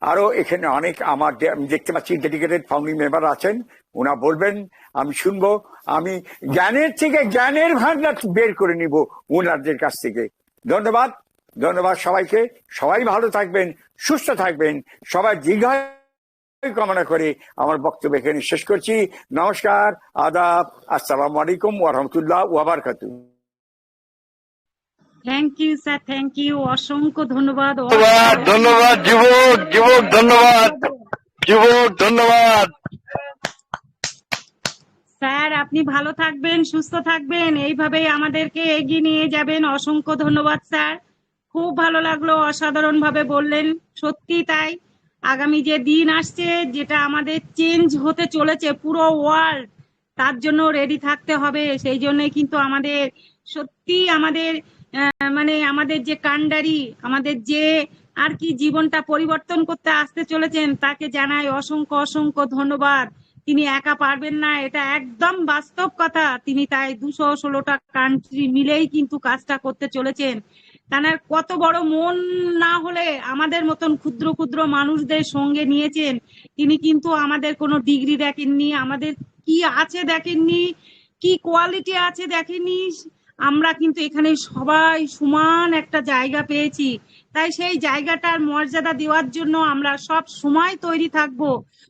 আরো এখানে অনেক আমার আমি দেখতে পাচ্ছি ডেডিকেটেড ফাউন্ডিং মেম্বার আছেন, ওনা বলবেন, আমি শুনবো। আমি জ্ঞানের থেকে জ্ঞানের ভান্ডার বের করে নিব ওনাদের কাছ থেকে। ধন্যবাদ, ধন্যবাদ সবাইকে। সবাই ভালো থাকবেন, সুস্থ থাকবেন, সবাই দীর্ঘায়ু কামনা করে আমার বক্তব্য এখানে শেষ করছি। নমস্কার, আদাব, আসসালামু আলাইকুম ওয়া রাহমাতুল্লাহ ওয়া বারাকাতুহু। Thank you sir, thank you, অসংখ্য ধন্যবাদ। ধন্যবাদ, ধন্যবাদ যুবক, যুবক ধন্যবাদ, যুবক ধন্যবাদ। স্যার আপনি ভালো থাকবেন, সুস্থ থাকবেন, এইভাবেই আমাদেরকে এগিয়ে নিয়ে যাবেন। অসংখ্য ধন্যবাদ স্যার, খুব ভালো লাগলো, অসাধারণ ভাবে বললেন। সত্যি তাই, আগামী যে দিন আসছে, যেটা আমাদের চেঞ্জ হতে চলেছে পুরো ওয়ার্ল্ড, তার জন্য রেডি থাকতে হবে। সেই জন্যই কিন্তু আমাদের সত্যি আমাদের মানে আমাদের যে কান্ডারি, আমাদের যে আর কি জীবনটা পরিবর্তন করতে আসতে চলেছেন, তাকে জানাই অসংখ্য অসংখ্য ধন্যবাদ। তিনি একা পারবেন না, এটা একদম বাস্তব কথা। তিনি তাই 216টা কান্ট্রি মিলেই কিন্তু কাজটা করতে চলেছেন। তার কত বড় মন না হলে আমাদের মতন ক্ষুদ্র ক্ষুদ্র মানুষদের সঙ্গে নিয়েছেন। তিনি কিন্তু আমাদের কোনো ডিগ্রি দেখেননি, আমাদের কি আছে দেখেননি, কি কোয়ালিটি আছে দেখেননি। আমরা কিন্তু এখানে সবাই সমান একটা জায়গা পেয়েছি। তাই সেই জায়গাটার মর্যাদা দেওয়ার জন্য আমরা সব সময় তৈরি থাকব,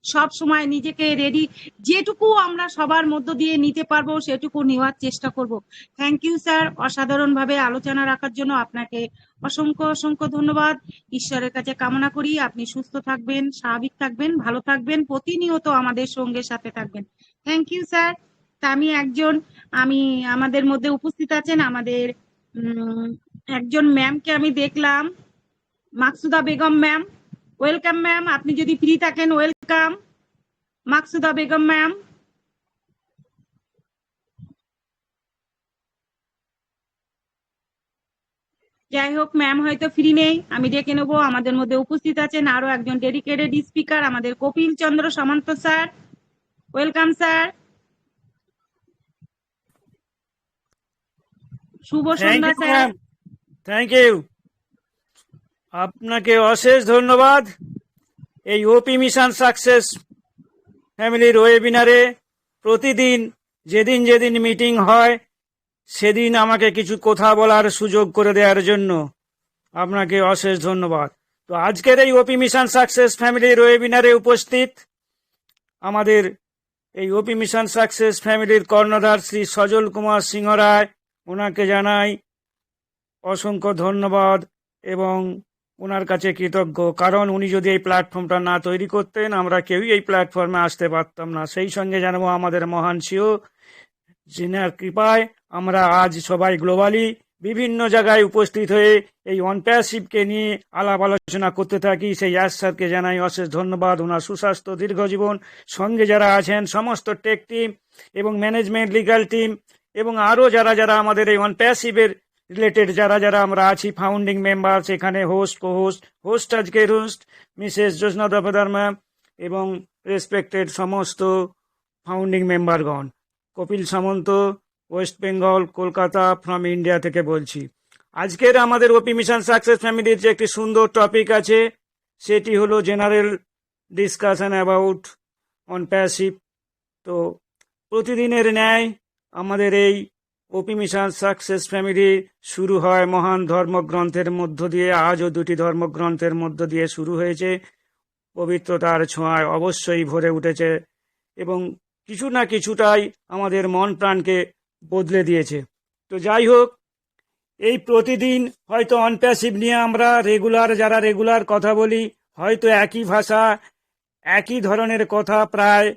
সব সময় নিজেকে রেডি, যেটুকু আমরা সবার মধ্য দিয়ে নিতে পারবো সেটুকু নেওয়ার চেষ্টা করব। থ্যাংক ইউ স্যার, অসাধারণ ভাবে আলোচনা রাখার জন্য আপনাকে অসংখ্য অসংখ্য ধন্যবাদ। ঈশ্বরের কাছে কামনা করি আপনি সুস্থ থাকবেন, স্বাভাবিক থাকবেন, ভালো থাকবেন, প্রতিনিয়ত আমাদের সঙ্গে সাথে থাকবেন। Thank you sir. তা আমি আমাদের মধ্যে উপস্থিত আছেন আমাদের একজন ম্যামকে আমি দেখলাম, মাকসুদা বেগম ম্যাম। ওয়েলকাম ম্যাম, আপনি যদি ফ্রি থাকেন ওয়েলকাম মাকসুদা বেগম ম্যাম। যাই হোক, ম্যাম হয়তো ফ্রি নেই, আমি ডেকে নেবো। আমাদের মধ্যে উপস্থিত আছেন আরো একজন ডেডিকেটেড স্পিকার, আমাদের Kapil Chandra Samanta sir. Welcome sir, শুভ সন্ধ্যা স্যার। থ্যাংক ইউ, আপনাকে অশেষ ধন্যবাদ। এই ওপি মিশন সাকসেস ফ্যামিলির ওয়েবিনারে প্রতিদিন যেদিন যেদিন মিটিং হয় সেদিন আমাকে কিছু কথা বলার সুযোগ করে দেওয়ার জন্য আপনাকে অশেষ ধন্যবাদ। তো আজকের এই ওপি মিশন সাকসেস ফ্যামিলির ওয়েবিনারে উপস্থিত আমাদের এই ওপি মিশন সাকসেস ফ্যামিলির কর্ণধার শ্রী সজল কুমার সিংহ রায়, ওনাকে জানাই অসংখ্য ধন্যবাদ এবং ওনার কাছে কৃতজ্ঞ। কারণ উনি যদি এই প্ল্যাটফর্মটা না তৈরি করতেন আমরা কেউই এই প্ল্যাটফর্মে আসতে পারতাম না। সেই সঙ্গে জানাবো আমাদের মহান সিও, যিনার কৃপায় আমরা আজ সবাই গ্লোবালি বিভিন্ন জায়গায় উপস্থিত হয়ে এই অনপ্যাসিভকে নিয়ে আলাপ আলোচনা করতে থাকি। সেই ইয়াস স্যারকে জানাই অশেষ ধন্যবাদ, ওনার সুস্বাস্থ্য দীর্ঘজীবন। সঙ্গে যারা আছেন সমস্ত টেক টিম এবং ম্যানেজমেন্ট লিগ্যাল টিম এবং আরও যারা যারা আমাদের এই অনপ্যাসিভের রিলেটেড যারা যারা আমরা আছি, ফাউন্ডিং মেম্বার্স, এখানে হোস্ট, হোস্ট আজকের host Mrs Jyotsna Dafedar ma'am এবং রেসপেক্টেড সমস্ত ফাউন্ডিং মেম্বারগণ। Kapil Samanta, west Bengal, Kolkata from India থেকে বলছি। আজকের আমাদের ওপি মিশন সাকসেস ফ্যামিলির যে একটি সুন্দর টপিক আছে সেটি হলো general discussion about on passive. তো প্রতিদিনের ন্যায় আমাদের এই ওপি মিশন সাকসেস ফ্যামিলি শুরু হয় মহান ধর্মগ্রন্থের মধ্য দিয়ে। আজও দুটি ধর্মগ্রন্থের মধ্য দিয়ে শুরু হয়েছে, পবিত্রতার ছোঁয়ায় অবশ্যই ভরে উঠেছে এবং কিছু না কিছুটাই আমাদের মন প্রাণকে বদলে দিয়েছে। তো যাই হোক, এই প্রতিদিন হয়তো অনপ্যাসিভ নিয়ে আমরা যারা রেগুলার কথা বলি, হয়তো একই ভাষা একই ধরনের কথা প্রায়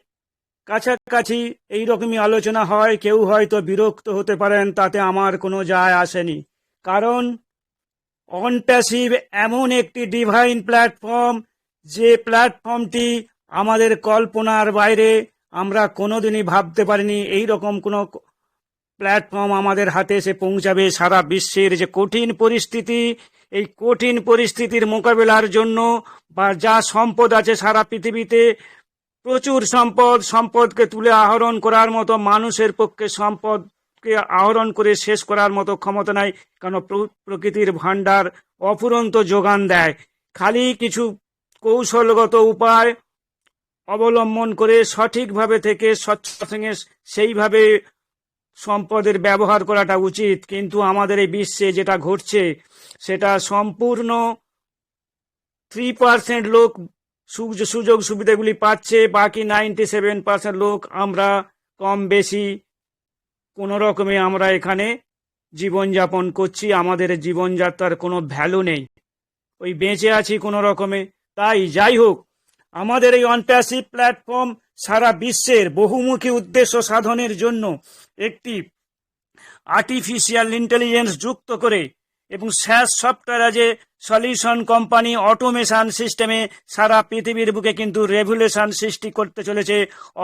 কাছাকাছি এইরকমই আলোচনা হয়। কেউ হয়তো বিরক্ত হতে পারেন, তাতে আমার কোনো যায় আসেনি। কারণ অনপ্যাসিভ এমন একটি ডিভাইন প্ল্যাটফর্ম, যে প্ল্যাটফর্মটি আমাদের কল্পনার বাইরে। আমরা কোনোদিনই ভাবতে পারিনি এইরকম কোনো প্ল্যাটফর্ম আমাদের হাতে এসে পৌঁছাবে। সারা বিশ্বের যে কঠিন পরিস্থিতি, এই কঠিন পরিস্থিতির মোকাবেলার জন্য বা যা সম্পদ আছে সারা পৃথিবীতে, প্রচুর সম্পদকে তুলে আহরণ করার মতো মানুষের পক্ষে সম্পদকে আহরণ করে শেষ করার মতো ক্ষমতা নাই। কারণ প্রকৃতির ভাণ্ডার অফুরন্ত যোগান দেয়। খালি কিছু কৌশলগত উপায় অবলম্বন করে সঠিকভাবে থেকে স্বচ্ছতার সঙ্গে সেইভাবে সম্পদের ব্যবহার করাটা উচিত। কিন্তু আমাদের এই বিশ্বে যেটা ঘটছে সেটা সম্পূর্ণ 3% লোক সুযোগ সুবিধাগুলি পাচ্ছে, বাকি 97% লোক আমরা কম বেশি কোনো রকমে আমরা এখানে জীবনযাপন করছি। আমাদের জীবনযাত্রার কোনো ভ্যালু নেই, ওই বেঁচে আছি কোনো রকমে। তাই যাই হোক, আমাদের এই অনপ্যাসিভ প্ল্যাটফর্ম সারা বিশ্বের বহুমুখী উদ্দেশ্য সাধনের জন্য একটি আর্টিফিশিয়াল ইন্টেলিজেন্স যুক্ত করে এবং SaaS software as a solution company automation সিস্টেমে সারা পৃথিবীর বুকে কিন্তু রেভলিউশন সৃষ্টি করতে চলেছে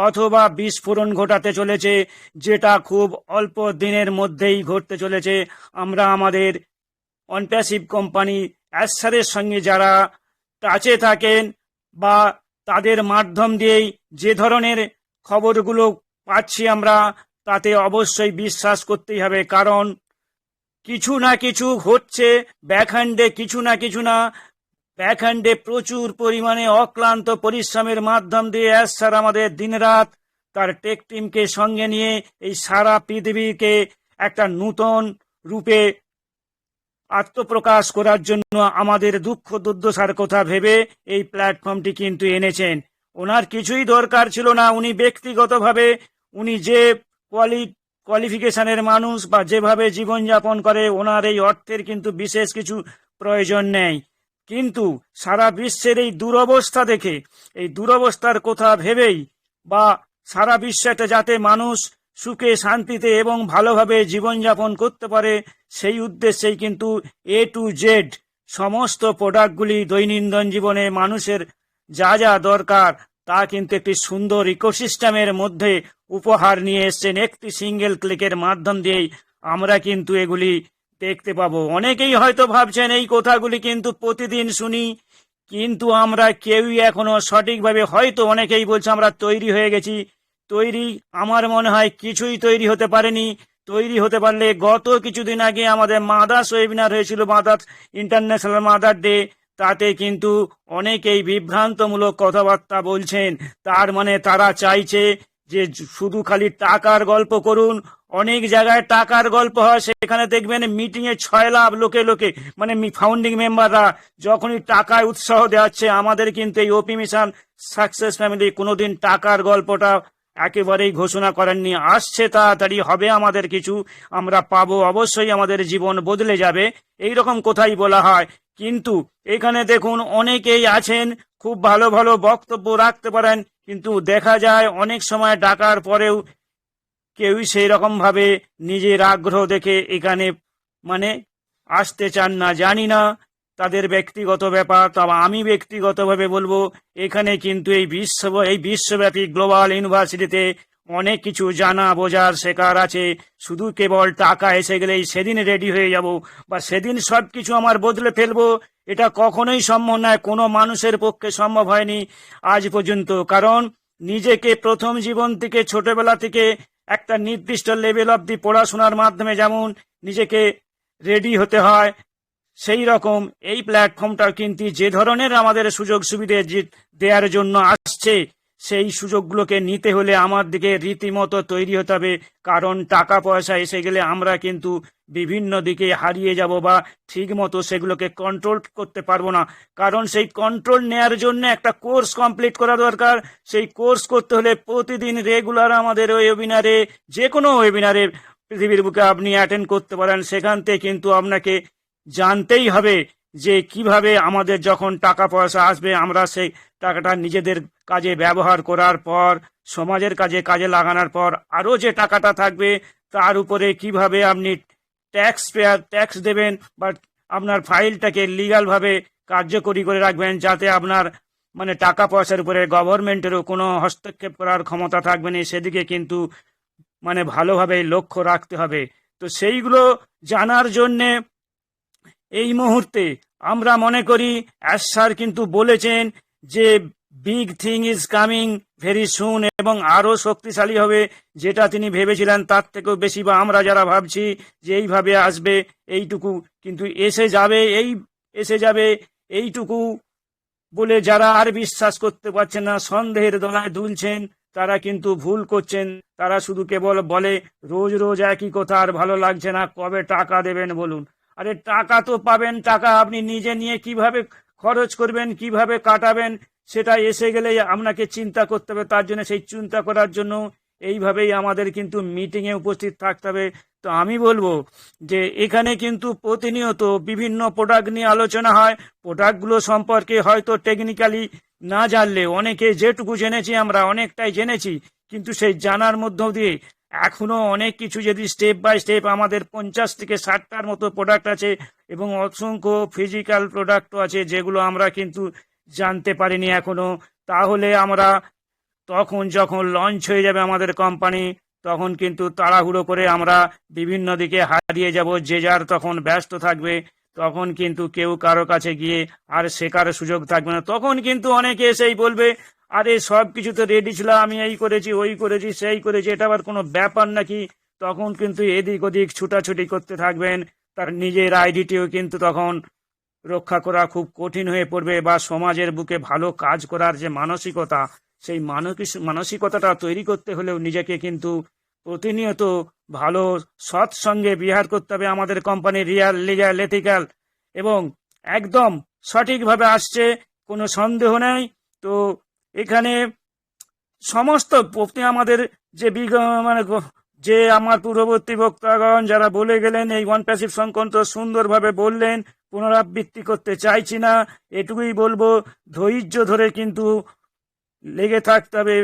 অথবা বিস্ফোরণ ঘটাতে চলেছে, যেটা খুব অল্প দিনের মধ্যেই ঘটতে চলেছে। আমরা আমাদের অনপ্যাসিভ কোম্পানি অ্যাসারের সঙ্গে যারা টাচে থাকেন বা তাদের মাধ্যম দিয়েই যে ধরনের খবরগুলো পাচ্ছি আমরা, তাতে অবশ্যই বিশ্বাস করতেই হবে। কারণ কিছু না কিছু হচ্ছে ব্যাকহ্যান্ডে, ব্যাকহ্যান্ডে প্রচুর পরিমাণে অক্লান্ত পরিশ্রমের মাধ্যম দিয়ে স্যার আমাদের দিনরাত তার টেক টিমকে সঙ্গে নিয়ে এই সারা পৃথিবীকে একটা নূতন রূপে আত্মপ্রকাশ করার জন্য আমাদের দুঃখ দুর্দশার কথা ভেবে এই প্ল্যাটফর্মটি কিন্তু এনেছেন। ওনার কিছুই দরকার ছিল না, উনি ব্যক্তিগতভাবে উনি যে কোয়ালিফিকেশনের মানুষ বা যেভাবে জীবনযাপন করে, ওনার এই অর্থের কিন্তু বিশেষ কিছু প্রয়োজন নেই। কিন্তু সারা বিশ্বের এই দুরবস্থা দেখে, এই দুরবস্থার কথা ভেবেই বা সারা বিশ্বে যাতে মানুষ সুখে শান্তিতে এবং ভালোভাবে জীবনযাপন করতে পারে, সেই উদ্দেশ্যেই কিন্তু A to Z সমস্ত প্রোডাক্টগুলি দৈনন্দিন জীবনে মানুষের যা যা দরকার তা কিন্তু একটি সুন্দর ইকোসিস্টেমের মধ্যে উপহার নিয়ে এসছেন। একটি সিঙ্গেল ক্লিকের মাধ্যম দিয়েই আমরা কিন্তু এগুলি দেখতে পাবো। অনেকেই হয়তো ভাবছেন এই কথাগুলি কিন্তু প্রতিদিন শুনি, কিন্তু আমরা কেউই এখনো সঠিকভাবে, হয়তো অনেকেই বলছে আমরা তৈরি হয়ে গেছি। তৈরি আমার মনে হয় কিছুই তৈরি হতে পারেনি। তৈরি হতে পারলে গত কিছুদিন আগে আমাদের মাদার্স ওয়েবিনার হয়েছিল, মাদার্স ইন্টারন্যাশনাল মাদার ডে, তাতে কিন্তু অনেকেই বিভ্রান্তমূলক কথাবার্তা বলছেন। তার মানে তারা চাইছে যে শুধু খালি টাকার গল্প করুন। অনেক জায়গায় টাকার গল্প হয়, সেখানে দেখবেন মিটিং এ 6 লাখ লোকে মানে ফাউন্ডিং মেম্বাররা যখনই টাকায় উৎসাহ দেওয়াচ্ছে। আমাদের কিন্তু এই ওপি মিশন সাকসেস ফ্যামিলি কোনোদিন টাকার গল্পটা একেবারেই ঘোষণা করেননি। আসছে, তাড়াতাড়ি হবে, আমাদের কিছু আমরা পাবো, অবশ্যই আমাদের জীবন বদলে যাবে, এই রকম কথাই বলা হয়। কিন্তু এখানে দেখুন অনেকেই আছেন খুব ভালো ভালো বক্তব্য রাখতে পারেন, কিন্তু দেখা যায় অনেক সময় ডাকার পরেও কেউই সেই রকম ভাবে নিজের আগ্রহ দেখে এখানে মানে আসতে চান না। জানি না তাদের ব্যক্তিগত ব্যাপার, তবে আমি ব্যক্তিগতভাবে বলবো এখানে কিন্তু এই বিশ্বব্যাপী গ্লোবাল ইউনিভার্সিটিতে অনেক কিছু জানা বোঝার শেখার আছে। শুধু কেবল টাকা এসে গেলেই সেদিন রেডি হয়ে যাব বা সেদিন সবকিছু আমার বদলে ফেলবো, এটা কখনোই সম্ভব নয়। কোনো মানুষের পক্ষে সম্ভব হয়নি আজ পর্যন্ত। কারণ নিজেকে প্রথম জীবন থেকে, ছোটবেলা থেকে একটা নির্দিষ্ট লেভেল অবধি পড়াশোনার মাধ্যমে যেমন নিজেকে রেডি হতে হয়, সেই রকম এই প্ল্যাটফর্মটা কিন্তু যে ধরনের আমাদের সুযোগ সুবিধা দেওয়ার জন্য আসছে, সেই সুযোগগুলোকে নিতে হলে আমার দিকে রীতিমতো তৈরি হতে হবে। কারণ টাকা পয়সা এসে গেলে আমরা কিন্তু বিভিন্ন দিকে হারিয়ে যাব বা ঠিক মতো সেগুলোকে কন্ট্রোল করতে পারবো না। কারণ সেই কন্ট্রোল নেয়ার জন্য একটা কোর্স কমপ্লিট করা দরকার। সেই কোর্স করতে হলে প্রতিদিন রেগুলার আমাদের ওয়েবিনারে, যে কোনো ওয়েবিনারে পৃথিবীর বুকে আপনি অ্যাটেন্ড করতে পারেন। সেখান থেকে কিন্তু আপনাকে জানতেই হবে যে কিভাবে আমাদের যখন টাকা পয়সা আসবে, আমরা সেই টাকাটা নিজেদের কাজে ব্যবহার করার পর, সমাজের কাজে লাগানোর পর আরো যে টাকাটা থাকবে তার উপরে কিভাবে আপনি ট্যাক্স দেবেন বা আপনার ফাইলটাকে লিগাল ভাবে কার্যকরী করে রাখবেন, যাতে আপনার মানে টাকা পয়সার উপরে গভর্নমেন্টেরও কোনো হস্তক্ষেপ করার ক্ষমতা থাকবে না। সেদিকে কিন্তু মানে ভালোভাবে লক্ষ্য রাখতে হবে। তো সেইগুলো জানার জন্যে এই মুহূর্তে আমরা মনে করি স্যার কিন্তু বলেছেন যে big thing is coming very soon, এবং আরো শক্তিশালী হবে। যেটা তিনি ভেবেছিলেন তার থেকেও বেশি, বা আমরা যারা ভাবছি যে এইভাবে আসবে এইটুকু, কিন্তু এসে যাবে এইটুকু বলে যারা আর বিশ্বাস করতে পারছেন না, সন্দেহের দলায় দুলছেন, তারা কিন্তু ভুল করছেন। তারা শুধু কেবল বলে রোজ রোজ একই কথা, আর ভালো লাগছে না, কবে টাকা দেবেন বলুন। আরে টাকা তো পাবেন, টাকা আপনি নিজে নিয়ে কিভাবে খরচ করবেন, কিভাবে কাটাবেন, সেটা এসে গেলেই আপনাকে চিন্তা করতে হবে, তার জন্য সেই চিন্তা করার জন্য এইভাবেই আমাদের কিন্তু মিটিংয়ে উপস্থিত থাকতে হবে। তো আমি বলবো যে এখানে কিন্তু প্রতিনিয়ত বিভিন্ন প্রোডাক্ট নিয়ে আলোচনা হয়। প্রোডাক্টগুলো সম্পর্কে হয়তো টেকনিক্যালি না জানলে, অনেকে যেটুকু জেনেছি আমরা অনেকটাই জেনেছি, কিন্তু সেই জানার মধ্য দিয়ে এখনো অনেক কিছু যদি স্টেপ বাই স্টেপ, আমাদের 50 থেকে 60টার মতো প্রোডাক্ট আছে এবং অসংখ্য ফিজিক্যাল প্রোডাক্টও আছে যেগুলো আমরা কিন্তু জানতে পারিনি এখনো। তাহলে আমরা তখন যখন লঞ্চ হয়ে যাবে আমাদের কোম্পানি, তখন কিন্তু তাড়াহুড়ো করে আমরা বিভিন্ন দিকে হারিয়ে যাব, যে যার তখন ব্যস্ত থাকবে, তখন কিন্তু কেউ কারো কাছে গিয়ে আর শেখার সুযোগ থাকবে না। তখন কিন্তু অনেকে এসেই বলবে, আরে সব কিছু তো রেডি ছিল, আমি এই করেছি ওই করেছি সেই করেছি, এটা আবার কোনো ব্যাপার নাকি? তখন কিন্তু এদিক ওদিক ছুটাছুটি করতে থাকবেন, তার নিজের আইডেন্টিটিও কিন্তু তখন রক্ষা করা খুব কঠিন হয়ে পড়বে, বা সমাজের বুকে ভালো কাজ করার যে মানসিকতা, সেই মানসিকতাটা তৈরি করতে হলেও নিজেকে কিন্তু প্রতিনিয়ত ভালো সৎ সঙ্গে বিহার করতে হবে। আমাদের কোম্পানির রিয়াল লিগ্যাল এথিক্যাল এবং একদম সঠিকভাবে আসছে, কোনো সন্দেহ নেই। তো এখানে সমস্ত আমাদের যে যে আমার পূর্ববর্তী বক্তাগণ যারা বলে গেলেন, এই ওয়ান প্যাসিভ সংক্রান্ত সুন্দরভাবে বললেন, পুনরাবৃত্তি করতে চাইছি না। এটুকুই বলবো, ধৈর্য ধরে কিন্তু লেগে থাকতে হবে,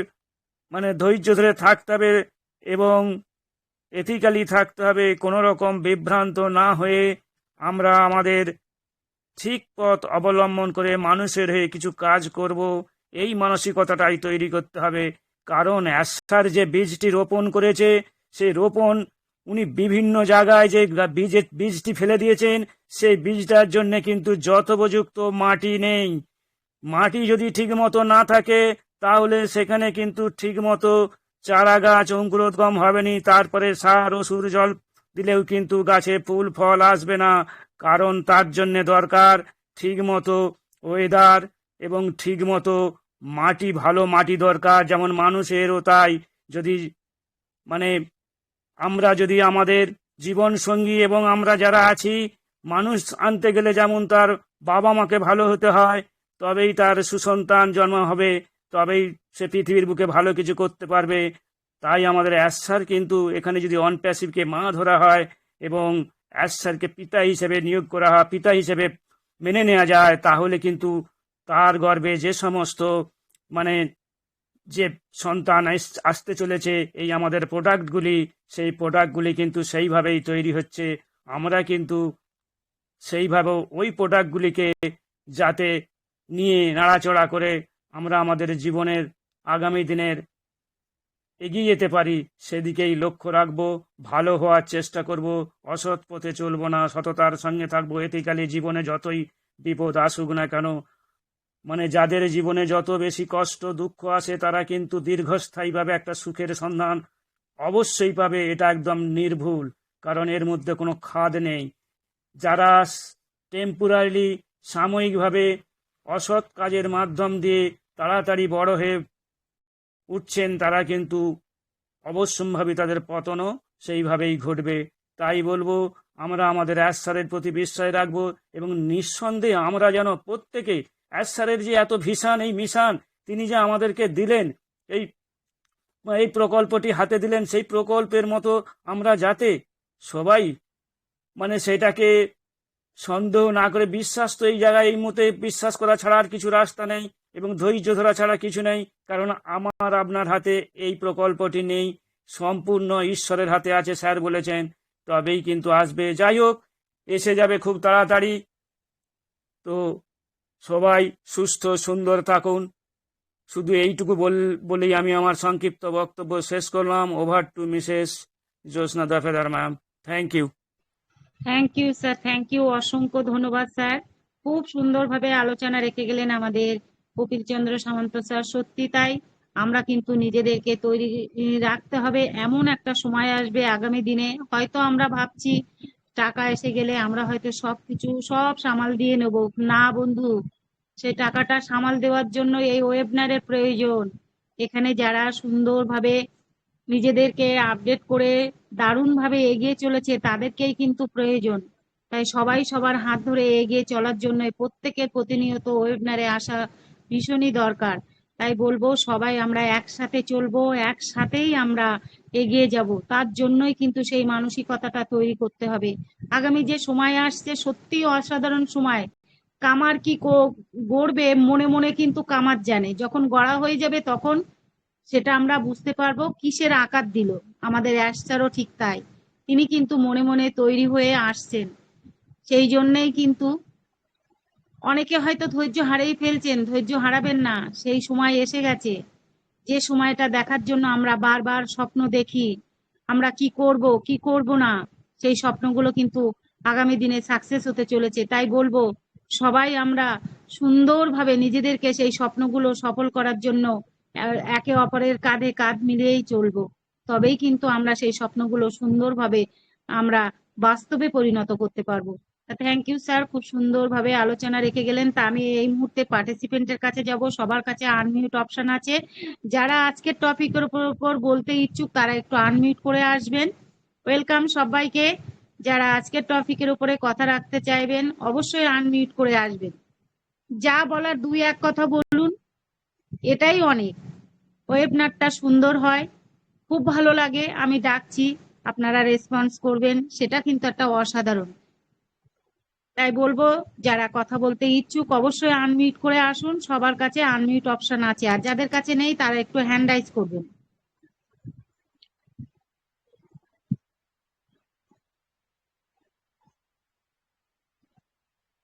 ধৈর্য ধরে থাকতে হবে এবং এথিক্যালি থাকতে হবে। কোনো রকম বিভ্রান্ত না হয়ে আমরা আমাদের ঠিক পথ অবলম্বন করে মানুষের হয়ে কিছু কাজ করব, এই মানসিকতাটাই তৈরি করতে হবে। কারণ অ্যাশার যে বীজটি রোপণ করেছে, সেই রোপণ উনি বিভিন্ন জায়গায় যে বীজটি ফেলে দিয়েছেন, সেই বীজটার জন্য কিন্তু যথোপযুক্ত মাটি নেই। মাটি যদি ঠিক মতো না থাকে, তাহলে সেখানে কিন্তু ঠিক মতো চারা গাছ অঙ্কুরোদ্গম হবে না। তারপরে সার ওষুধ জল দিলেও কিন্তু গাছে ফুল ফল আসবে না, কারণ তার জন্য দরকার ঠিক মতো ওয়েদার এবং ঠিক মতো মাটি, ভালো মাটি দরকার। যেমন মানুষেরও তাই, যদি আমরা যদি আমাদের জীবন সঙ্গী এবং আমরা যারা আছি, মানুষ আনতে গেলে যেমন তার বাবা মাকে ভালো হতে হয়, তবেই তার সুসন্তান জন্ম হবে, তবেই সে পৃথিবীর বুকে ভালো কিছু করতে পারবে। তাই আমাদের অ্যাশার কিন্তু এখানে যদি অন প্যাসিভকে মা ধরা হয় এবং অ্যাশারকে পিতা হিসেবে নিয়োগ করা হয়, পিতা হিসেবে মেনে নেওয়া যায়, তাহলে কিন্তু তার গর্ভে যে সমস্ত যে সন্তান আসতে চলেছে, এই আমাদের প্রোডাক্টগুলি, সেই প্রোডাক্টগুলি কিন্তু সেইভাবেই তৈরি হচ্ছে। আমরা কিন্তু সেইভাবে ওই প্রোডাক্টগুলিকে যাতে নিয়ে নাড়াচড়া করে আমরা আমাদের জীবনের আগামী দিনের এগিয়ে যেতে পারি, সেদিকেই লক্ষ্য রাখবো, ভালো হওয়ার চেষ্টা করব, অসৎ পথে চলবো না, সততার সঙ্গে থাকবো। এথিক্যালি জীবনে যতই বিপদ আসুক না কেন, যাদের জীবনে যত বেশি কষ্ট দুঃখ আসে, তারা কিন্তু দীর্ঘস্থায়ীভাবে একটা সুখের সন্ধান অবশ্যই পাবে, এটা একদম নির্ভুল, কারণ এর মধ্যে কোনো খাদ নেই। যারা টেম্পোরারিলি সাময়িকভাবে অসৎ কাজের মাধ্যম দিয়ে তাড়াতাড়ি বড় হয়ে উঠছেন, তারা কিন্তু অবশ্যম্ভাবী তাদের পতনও সেইভাবেই ঘটবে। তাই বলবো, আমরা আমাদের অ্যাশারের প্রতি বিশ্বাস রাখবো এবং নিঃসন্দেহে আমরা যেন প্রত্যেকে অ্যাশারের যে এত ভিশন, এই মিশন তিনি যে আমাদেরকে দিলেন, এই প্রকল্পটি হাতে দিলেন, সেই প্রকল্পের মতো আমরা যাতে সবাই সেটাকে সন্দেহ না করে বিশ্বাস, তো এই জায়গায় এই মতে বিশ্বাস করা ছাড়া আর কিছু রাস্তা নেই এবং ধৈর্য ধরা ছাড়া কিছু নেই, কারণ আমার আপনার হাতে এই প্রকল্পটি নেই, সম্পূর্ণ ঈশ্বরের হাতে আছে, স্যার বলেছেন, তবেই কিন্তু আসবে। যাই হোক, এসে যাবে খুব তাড়াতাড়ি। তো সবাই সুস্থ সুন্দর থাকুন, শুধু এইটুকু বলেই আমি আমার সংক্ষিপ্ত বক্তব্য শেষ করলাম। Over to Mrs Jyotsna Dafedar ma'am. Thank you. Thank you sir, thank you, অসংখ্য ধন্যবাদ স্যার। খুব সুন্দরভাবে আলোচনা রেখে গেলেন আমাদের কপিল চন্দ্র সামন্ত স্যার। সত্যি তাই, আমরা কিন্তু নিজেদেরকে তৈরি রাখতে হবে। এমন একটা সময় আসবে আগামী দিনে, হয়তো আমরা ভাবছি টাকা এসে গেলে আমরা হয়তো সবকিছু সব সামাল দিয়ে নেব। না বন্ধু, সেই টাকাটা সামাল দেওয়ার জন্য এই ওয়েবিনারের প্রয়োজন। এখানে যারা সুন্দরভাবে নিজেদেরকে আপডেট করে দারুণভাবে এগিয়ে চলেছে, তাদেরকেই কিন্তু প্রয়োজন। তাই সবাই সবার হাত ধরে এগিয়ে চলার জন্য প্রত্যেকের প্রতিনিয়ত ওয়েবিনারে আসা ভীষণই দরকার। তাই বলবো সবাই আমরা একসাথে চলবো, একসাথেই আমরা এগিয়ে যাব। তার জন্যই কিন্তু সেই মানসিকতাটা তৈরি করতে হবে। আগামী যে সময় আসছে সত্যিই অসাধারণ সময়। কামার কি গড়বে মনে মনে কিন্তু কামার জানে, যখন গড়া হয়ে যাবে তখন সেটা আমরা বুঝতে পারবো কিসের আকার দিল। আমাদের অ্যাশচারও ঠিক তাই, তিনি কিন্তু মনে মনে তৈরি হয়ে আসছেন। সেই জন্যেই কিন্তু অনেকে হয়তো ধৈর্য হারিয়ে ফেলছেন, ধৈর্য হারাবেন না, সেই সময় এসে গেছে। যে সময়টা দেখার জন্য আমরা বারবার স্বপ্ন দেখি, আমরা কি করব কি করব না, সেই স্বপ্নগুলো কিন্তু আগামী দিনে সাকসেস হতে চলেছে। তাই বলবো সবাই আমরা সুন্দরভাবে নিজেদেরকে সেই স্বপ্নগুলো সফল করার জন্য একে অপরের কাঁধে কাঁধ মিলিয়েই চলবো। তবেই কিন্তু আমরা সেই স্বপ্নগুলো সুন্দরভাবে আমরা বাস্তবে পরিণত করতে পারবো। থ্যাংক ইউ স্যার, খুব সুন্দরভাবে আলোচনা রেখে গেলেন। তা আমি এই মুহূর্তে পার্টিসিপেন্টের কাছে যাব। সবার কাছে আনমিউট অপশন আছে, যারা আজকের টপিকের উপর বলতে ইচ্ছুক তারা একটু আনমিউট করে আসবেন। ওয়েলকাম সবাইকে। যারা আজকের টপিকের উপরে কথা রাখতে চাইবেন অবশ্যই আনমিউট করে আসবেন। যা বলার দুই এক কথা বলুন, এটাই অনেক। ওয়েবনারটা সুন্দর হয়, খুব ভালো লাগে। আমি ডাকছি, আপনারা রেসপন্স করবেন, সেটা কিন্তু একটা অসাধারণ। তাই বলবো যারা কথা বলতে ইচ্ছুক অবশ্যই আনমিউট করে আসুন। সবার কাছে আনমিউট অপশন আছে, আর যাদের কাছে নেই তারা একটু হ্যান্ড রাইজ করবেন।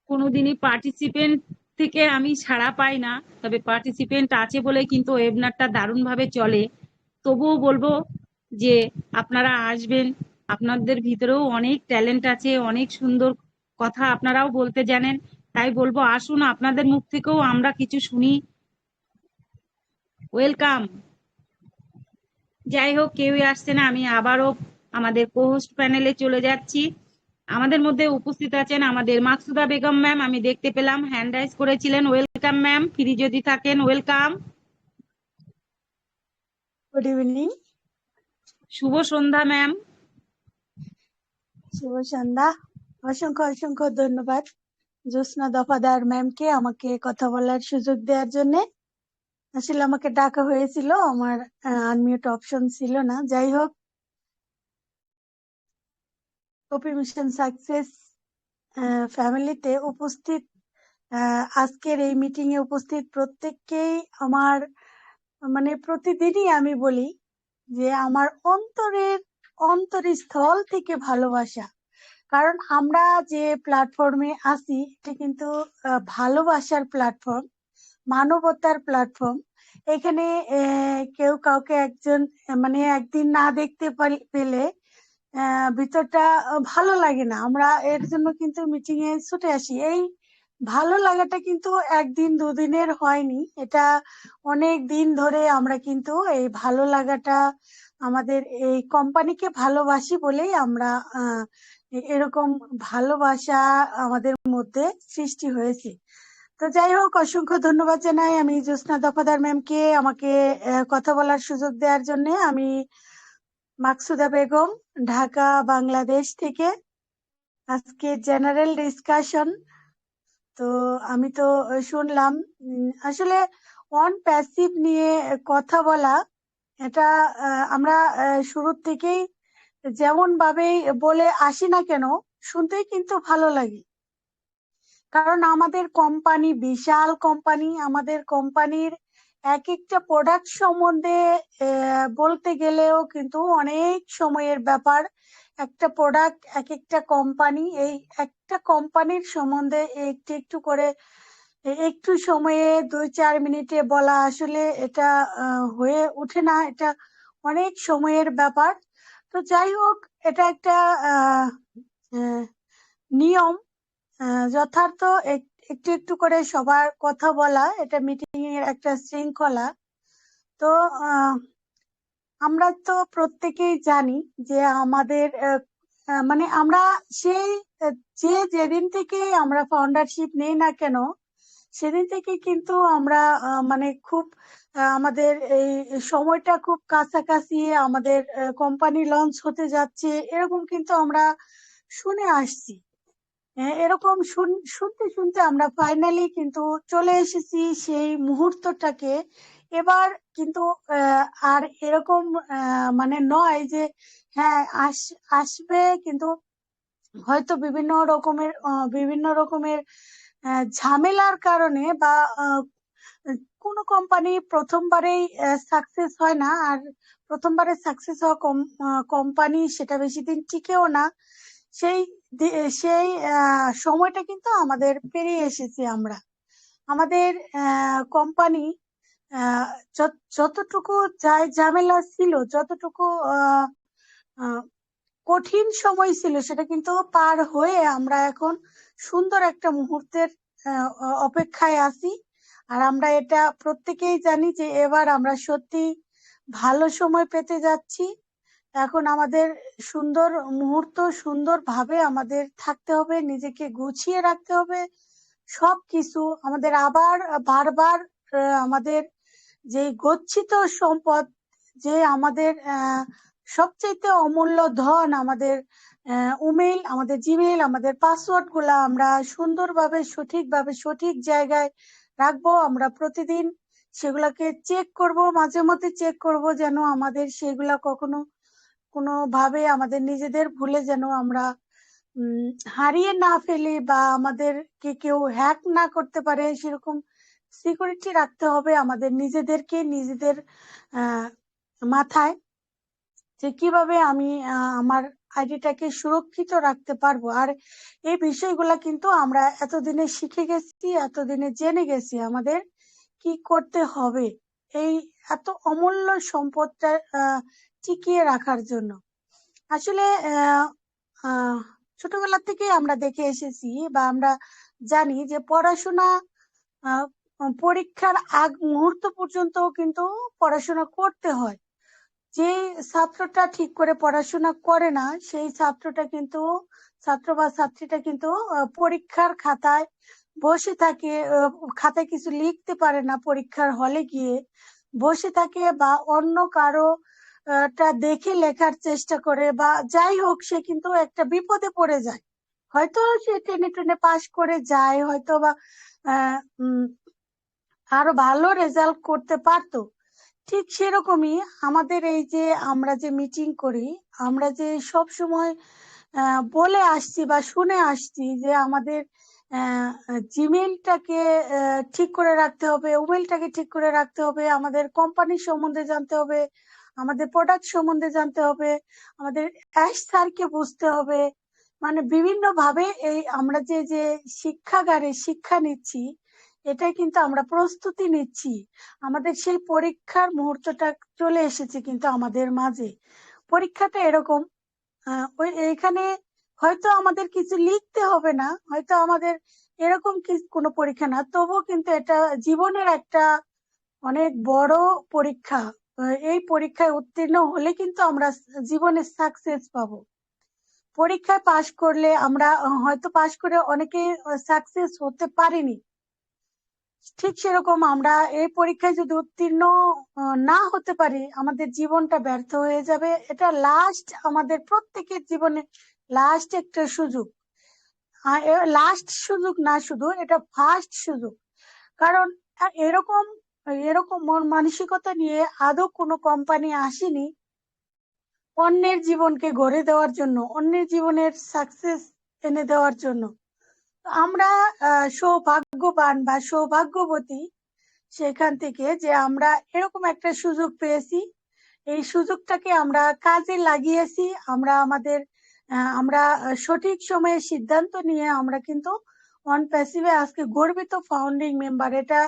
কোনোদিনই পার্টিসিপেন্ট থেকে আমি সাড়া পাই না, তবে পার্টিসিপেন্ট আছে বলে কিন্তু ওয়েবিনারটা দারুণভাবে চলে। তবুও বলবো যে আপনারা আসবেন, আপনাদের ভিতরেও অনেক ট্যালেন্ট আছে, অনেক সুন্দর কথা আপনারাও বলতে জানেন। তাই বলবো আসুন, আপনাদের মুখ থেকেও আমরা কিছু শুনি। ওয়েলকাম। যাই হোক, কেউই আসছে না, আমি আবারও আমাদের কোহোস্ট প্যানেলে চলে যাচ্ছি। আমাদের মধ্যে উপস্থিত আছেন আমাদের মাকসুদা বেগম ম্যাম, আমি দেখতে পেলাম হ্যান্ড রাইজ করেছিলেন। ওয়েলকাম ম্যাম, ফ্রি যদি থাকেন ওয়েলকাম। গুড ইভিনিং, শুভ সন্ধ্যা ম্যাম। শুভ সন্ধ্যা। অসংখ্য অসংখ্য ধন্যবাদ জ্যোৎস্না দফাদার ম্যামকে আমাকে কথা বলার সুযোগ দেওয়ার জন্য। আসলে আমাকে ডাকা হয়েছিল, আমার আনমিউট অপশন ছিল না। যাই হোক, ওপি মিশন সাকসেস ফ্যামিলিতে উপস্থিত আজকের এই মিটিং এ উপস্থিত প্রত্যেককেই আমার মানে প্রতিদিনই আমি বলি যে আমার অন্তরস্থল থেকে ভালোবাসা। কারণ আমরা যে প্ল্যাটফর্মে আছি এটা কিন্তু ভালোবাসার প্ল্যাটফর্ম, মানবতার প্ল্যাটফর্ম। এখানে কেউ কাউকে মানে একদিন না দেখতে পেলে ভিতরটা ভালো লাগে না। আমরা এর জন্য কিন্তু মিটিং এ ছুটে আসি। এই ভালো লাগাটা কিন্তু একদিন দুদিনের হয়নি, এটা অনেক দিন ধরে আমরা কিন্তু এই ভালো লাগাটা আমাদের এই কোম্পানিকে ভালোবাসি বলেই আমরা এরকম ভালোবাসা আমাদের মধ্যে সৃষ্টি হয়েছে। তো যাই হোক, অসংখ্য ধন্যবাদ জানাই আমি জ্যোৎস্না দফাদার ম্যামকে আমাকে কথা বলার সুযোগ দেওয়ার জন্য। আমি মাকসুদা বেগম, ঢাকা, বাংলাদেশ থেকে। আজকে জেনারেল ডিসকাশন, তো আমি তো শুনলাম আসলে অন প্যাসিভ নিয়ে কথা বলা, এটা আমরা শুরুর থেকেই যেমন ভাবে বলে আসি না কেন শুনতেই কিন্তু ভালো লাগে। কারণ আমাদের কোম্পানি বিশাল কোম্পানি, আমাদের কোম্পানির এক একটা প্রোডাক্ট সম্বন্ধে বলতে গেলেও কিন্তু অনেক সময়ের ব্যাপার। একটা প্রোডাক্ট, এক একটা কোম্পানি, এই একটা কোম্পানির সম্বন্ধে একটু একটু করে একটু সময়ে 2-4 মিনিটে বলা আসলে এটা হয়ে ওঠে না, এটা অনেক সময়ের ব্যাপার। তো যাই হোক, এটা একটা নিয়ম, যথার্থ একটু একটু করে সবার কথা বলা, এটা মিটিং এর একটা শৃঙ্খলা। তো আমরা তো প্রত্যেকেই জানি যে আমাদের মানে আমরা সেই যেদিন থেকে আমরা ফাউন্ডারশিপ নেই না কেন সেদিন থেকে কিন্তু আমরা মানে খুব আমাদের এই সময়টা খুব কাছাকাছি, আমাদের কোম্পানি লঞ্চ হতে যাচ্ছে এরকম কিন্তু আমরা শুনে আসছি। এরকম শুনতে শুনতে আমরা ফাইনালি কিন্তু চলে এসেছি সেই মুহূর্তটাকে। এবার কিন্তু আর এরকম মানে নয় যে হ্যাঁ আসবে, কিন্তু হয়তো বিভিন্ন রকমের ঝামেলার কারণে বা কোনো কোম্পানি প্রথমবারেই সাকসেস হয় না, আর প্রথমবারে সাকসেস হওয়া কোম্পানি সেটা বেশি দিন টিকেও না। সেই সেই সময়টা কিন্তু আমাদের পেরিয়ে এসেছি আমরা। আমাদের কোম্পানি যতটুকু ঝামেলা ছিল, যতটুকু আহ, আহ, কঠিন সময় ছিল, সেটা কিন্তু পার হয়ে আমরা এখন সুন্দর একটা মুহূর্তের অপেক্ষায় আছি। আর আমরা এটা প্রত্যেকেই জানি যে এবার আমরা সত্যি ভালো সময় পেতে যাচ্ছি। এখন আমাদের সুন্দর মুহূর্ত, সুন্দরভাবে আমাদের থাকতে হবে, নিজেকে গুছিয়ে রাখতে হবে। সবকিছু আমাদের আবার বারবার আমাদের যে গচ্ছিত সম্পদ, যে আমাদের সবচেয়ে অমূল্য ধন, আমাদের আমাদের জিমেইল, আমাদের পাসওয়ার্ড গুলা আমরা সুন্দরভাবে সঠিকভাবে সঠিক জায়গায় রাখবো। আমরা প্রতিদিন সেগুলাকে চেক করব, মাঝে মধ্যে চেক করব, যেন আমাদের সেগুলা কখনো কোনোভাবে আমাদের নিজেদের ভুলে যেন আমরা হারিয়ে না ফেলি, বা আমাদেরকে কেউ হ্যাক না করতে পারে, সেরকম সিকিউরিটি রাখতে হবে আমাদের নিজেদেরকে, নিজেদের মাথায়, যে কিভাবে আমি আমার আইডিটাকে সুরক্ষিত রাখতে পারবো। আর এই বিষয়গুলা কিন্তু আমরা এতদিনে শিখে গেছি, এতদিনে জেনে গেছি আমাদের কি করতে হবে এই এত অমূল্য সম্পদটা টিকিয়ে রাখার জন্য। আসলে ছোটবেলা থেকে আমরা দেখে এসেছি বা আমরা জানি যে পড়াশোনা আহ, পরীক্ষার আগ মুহূর্ত পর্যন্ত কিন্তু পড়াশোনা করতে হয়। যে ছাত্রটা ঠিক করে পড়াশোনা করে না, সেই ছাত্র বা ছাত্রীটা কিন্তু পরীক্ষার খাতায় বসে থাকে, খাতায় কিছু লিখতে পারে না, পরীক্ষার হলে গিয়ে বসে থাকে, বা অন্য কারো টা দেখে লেখার চেষ্টা করে, বা যাই হোক, সে কিন্তু একটা বিপদে পড়ে যায়। হয়তো সে টেনে টেনে পাশ করে যায়, হয়তো বা আহ আরো ভালো রেজাল্ট করতে পারতো। ঠিক সেরকমই আমাদের এই যে আমরা যে মিটিং করি, আমরা যে সব সময় বলে আসছি বা শুনে আসছি যে আমাদের জিমেইলটাকে ঠিক করে রাখতে হবে, ইমেলটাকে ঠিক করে রাখতে হবে, আমাদের কোম্পানির সম্বন্ধে জানতে হবে, আমাদের প্রোডাক্ট সম্বন্ধে জানতে হবে, আমাদের অ্যাশ স্যারকে বুঝতে হবে। মানে বিভিন্ন ভাবে এই আমরা যে যে শিক্ষাগারে শিক্ষা নিচ্ছি, এটাই কিন্তু আমরা প্রস্তুতি নিচ্ছি। আমাদের সেই পরীক্ষার মুহূর্তটা চলে এসেছে কিন্তু আমাদের মাঝে। পরীক্ষাটা এরকম, এইখানে হয়তো আমাদের কিছু লিখতে হবে না, হয়তো আমাদের এরকম কোনো পরীক্ষা না, তবুও কিন্তু এটা জীবনের একটা অনেক বড় পরীক্ষা। এই পরীক্ষায় উত্তীর্ণ হলে কিন্তু আমরা জীবনে সাকসেস পাবো। পরীক্ষায় পাশ করলে আমরা হয়তো পাশ করে অনেকে সাকসেস হতে পারিনি, ঠিক সেরকম আমরা এই পরীক্ষায় যদি উত্তীর্ণ না হতে পারি, আমাদের জীবনটা ব্যর্থ হয়ে যাবে। এটা লাস্ট, আমাদের প্রত্যেকের জীবনে লাস্ট একটা সুযোগ। লাস্ট সুযোগ না, শুধু এটা ফার্স্ট সুযোগ। কারণ এরকম এরকম মন মানসিকতা নিয়ে আদৌ কোনো কোম্পানি আসেনি অন্যের জীবনকে গড়ে দেওয়ার জন্য, অন্যের জীবনের সাকসেস এনে দেওয়ার জন্য। আমরা সৌভাগ্যবান বা সৌভাগ্যবতী সেখান থেকে যে আমরা এরকম একটা সুযোগ পেয়েছি। এই সুযোগটাকে আমরা কাজে লাগিয়েছি। আমরা সঠিক সময়ে সিদ্ধান্ত নিয়ে আমরা কিন্তু অন প্যাসিভে আজকে গর্বিত ফাউন্ডিং মেম্বার। এটা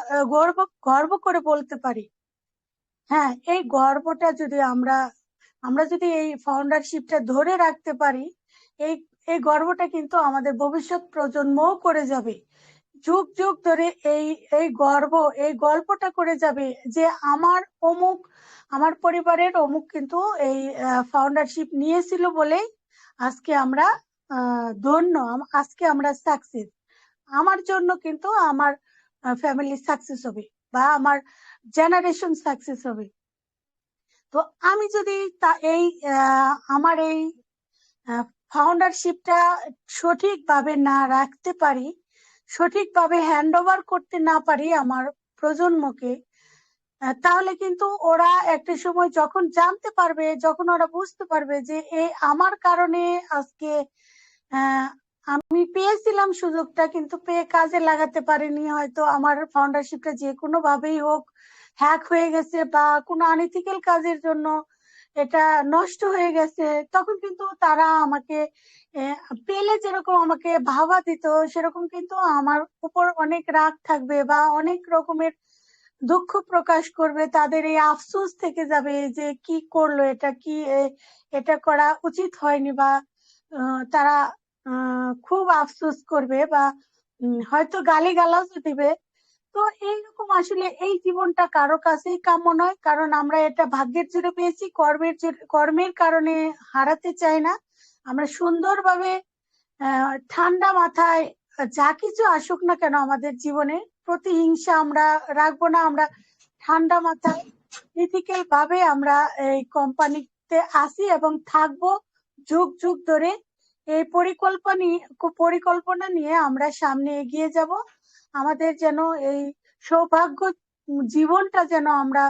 গর্ব করে বলতে পারি। হ্যাঁ, এই গর্বটা যদি আমরা যদি এই ফাউন্ডারশিপটা ধরে রাখতে পারি, এই এই গর্বটা কিন্তু আমাদের ভবিষ্যৎ প্রজন্মও করে যাবে। যুগ যুগ ধরে এই এই গল্পটা করে যাবে যে আমার পরিবারের অমুক কিন্তু এই ফাউন্ডারশিপ নিয়েছিল বলেই আজকে আমরা ধন্য, আজকে আমরা সাকসেস। আমার জন্য কিন্তু আমার ফ্যামিলি সাকসেস হবে, বা আমার জেনারেশন সাকসেস হবে। তো আমি যদি আমার এই ফাউন্ডারশিপটা সঠিকভাবে না রাখতে পারি, সঠিকভাবে হ্যান্ড ওভার করতে না পারি আমার প্রজন্মকে, তাহলে কিন্তু ওরা একটা সময় যখন জানতে পারবে, যখন ওরা বুঝতে পারবে যে এই আমার কারণে আজকে আহ, আমি পেয়েছিলাম সুযোগটা কিন্তু পেয়ে কাজে লাগাতে পারিনি, হয়তো আমার ফাউন্ডারশিপটা যে কোনো ভাবেই হোক হ্যাক হয়ে গেছে বা কোনো আনইথিক্যাল কাজের জন্য এটা নষ্ট হয়ে গেছে, তখন কিন্তু তারা আমাকে পেলে যেরকম আমাকে ভাবা দিত সেরকম কিন্তু আমার উপর অনেক রাগ থাকবে বা অনেক রকমের দুঃখ প্রকাশ করবে, তাদের এই আফসোস থেকে যাবে যে কি করলো, এটা কি এটা করা উচিত হয়নি, বা তারা খুব আফসোস করবে বা হয়তো গালিগালাজও দিবে। তো এইরকম আসলে এই জীবনটা কারো কাছেই কাম্য নয়, কারণ আমরা এটা ভাগ্যের জোরে পেয়েছি, কর্মের কারণে হারাতে চাই না। আমরা সুন্দরভাবে ঠান্ডা মাথায় যা কিছু আসুক না কেন আমাদের জীবনে প্রতিহিংসা আমরা রাখবো না, আমরা ঠান্ডা মাথায় ইথিক্যাল ভাবে আমরা এই কোম্পানিতে আসি এবং থাকবো যুগ যুগ ধরে। এই পরিকল্পনা নিয়ে আমরা সামনে এগিয়ে যাব। আমাদের যেন এই সৌভাগ্য জীবনটা যেন আমরা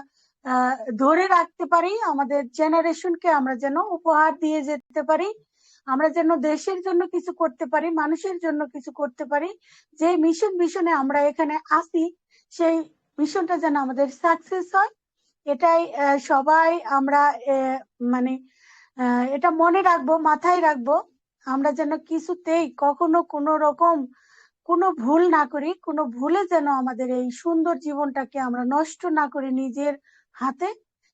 ধরে রাখতে পারি, আমাদের জেনারেশনকে আমরা যেন উপহার দিয়ে যেতে পারি, আমরা যেন দেশের জন্য কিছু করতে পারি, মানুষের জন্য কিছু করতে পারি। যে মিশনে আমরা এখানে আসি সেই মিশনটা যেন আমাদের সাকসেস হয়, এটাই সবাই আমরা মানে এটা মনে রাখবো, মাথায় রাখবো। আমরা যেন কিছুতেই কখনো কোনো রকম কোনো ভুল না করি, কোনো ভুলে যেন আমাদের এই সুন্দর জীবনটাকে আমরা নষ্ট না করি নিজের হাতে,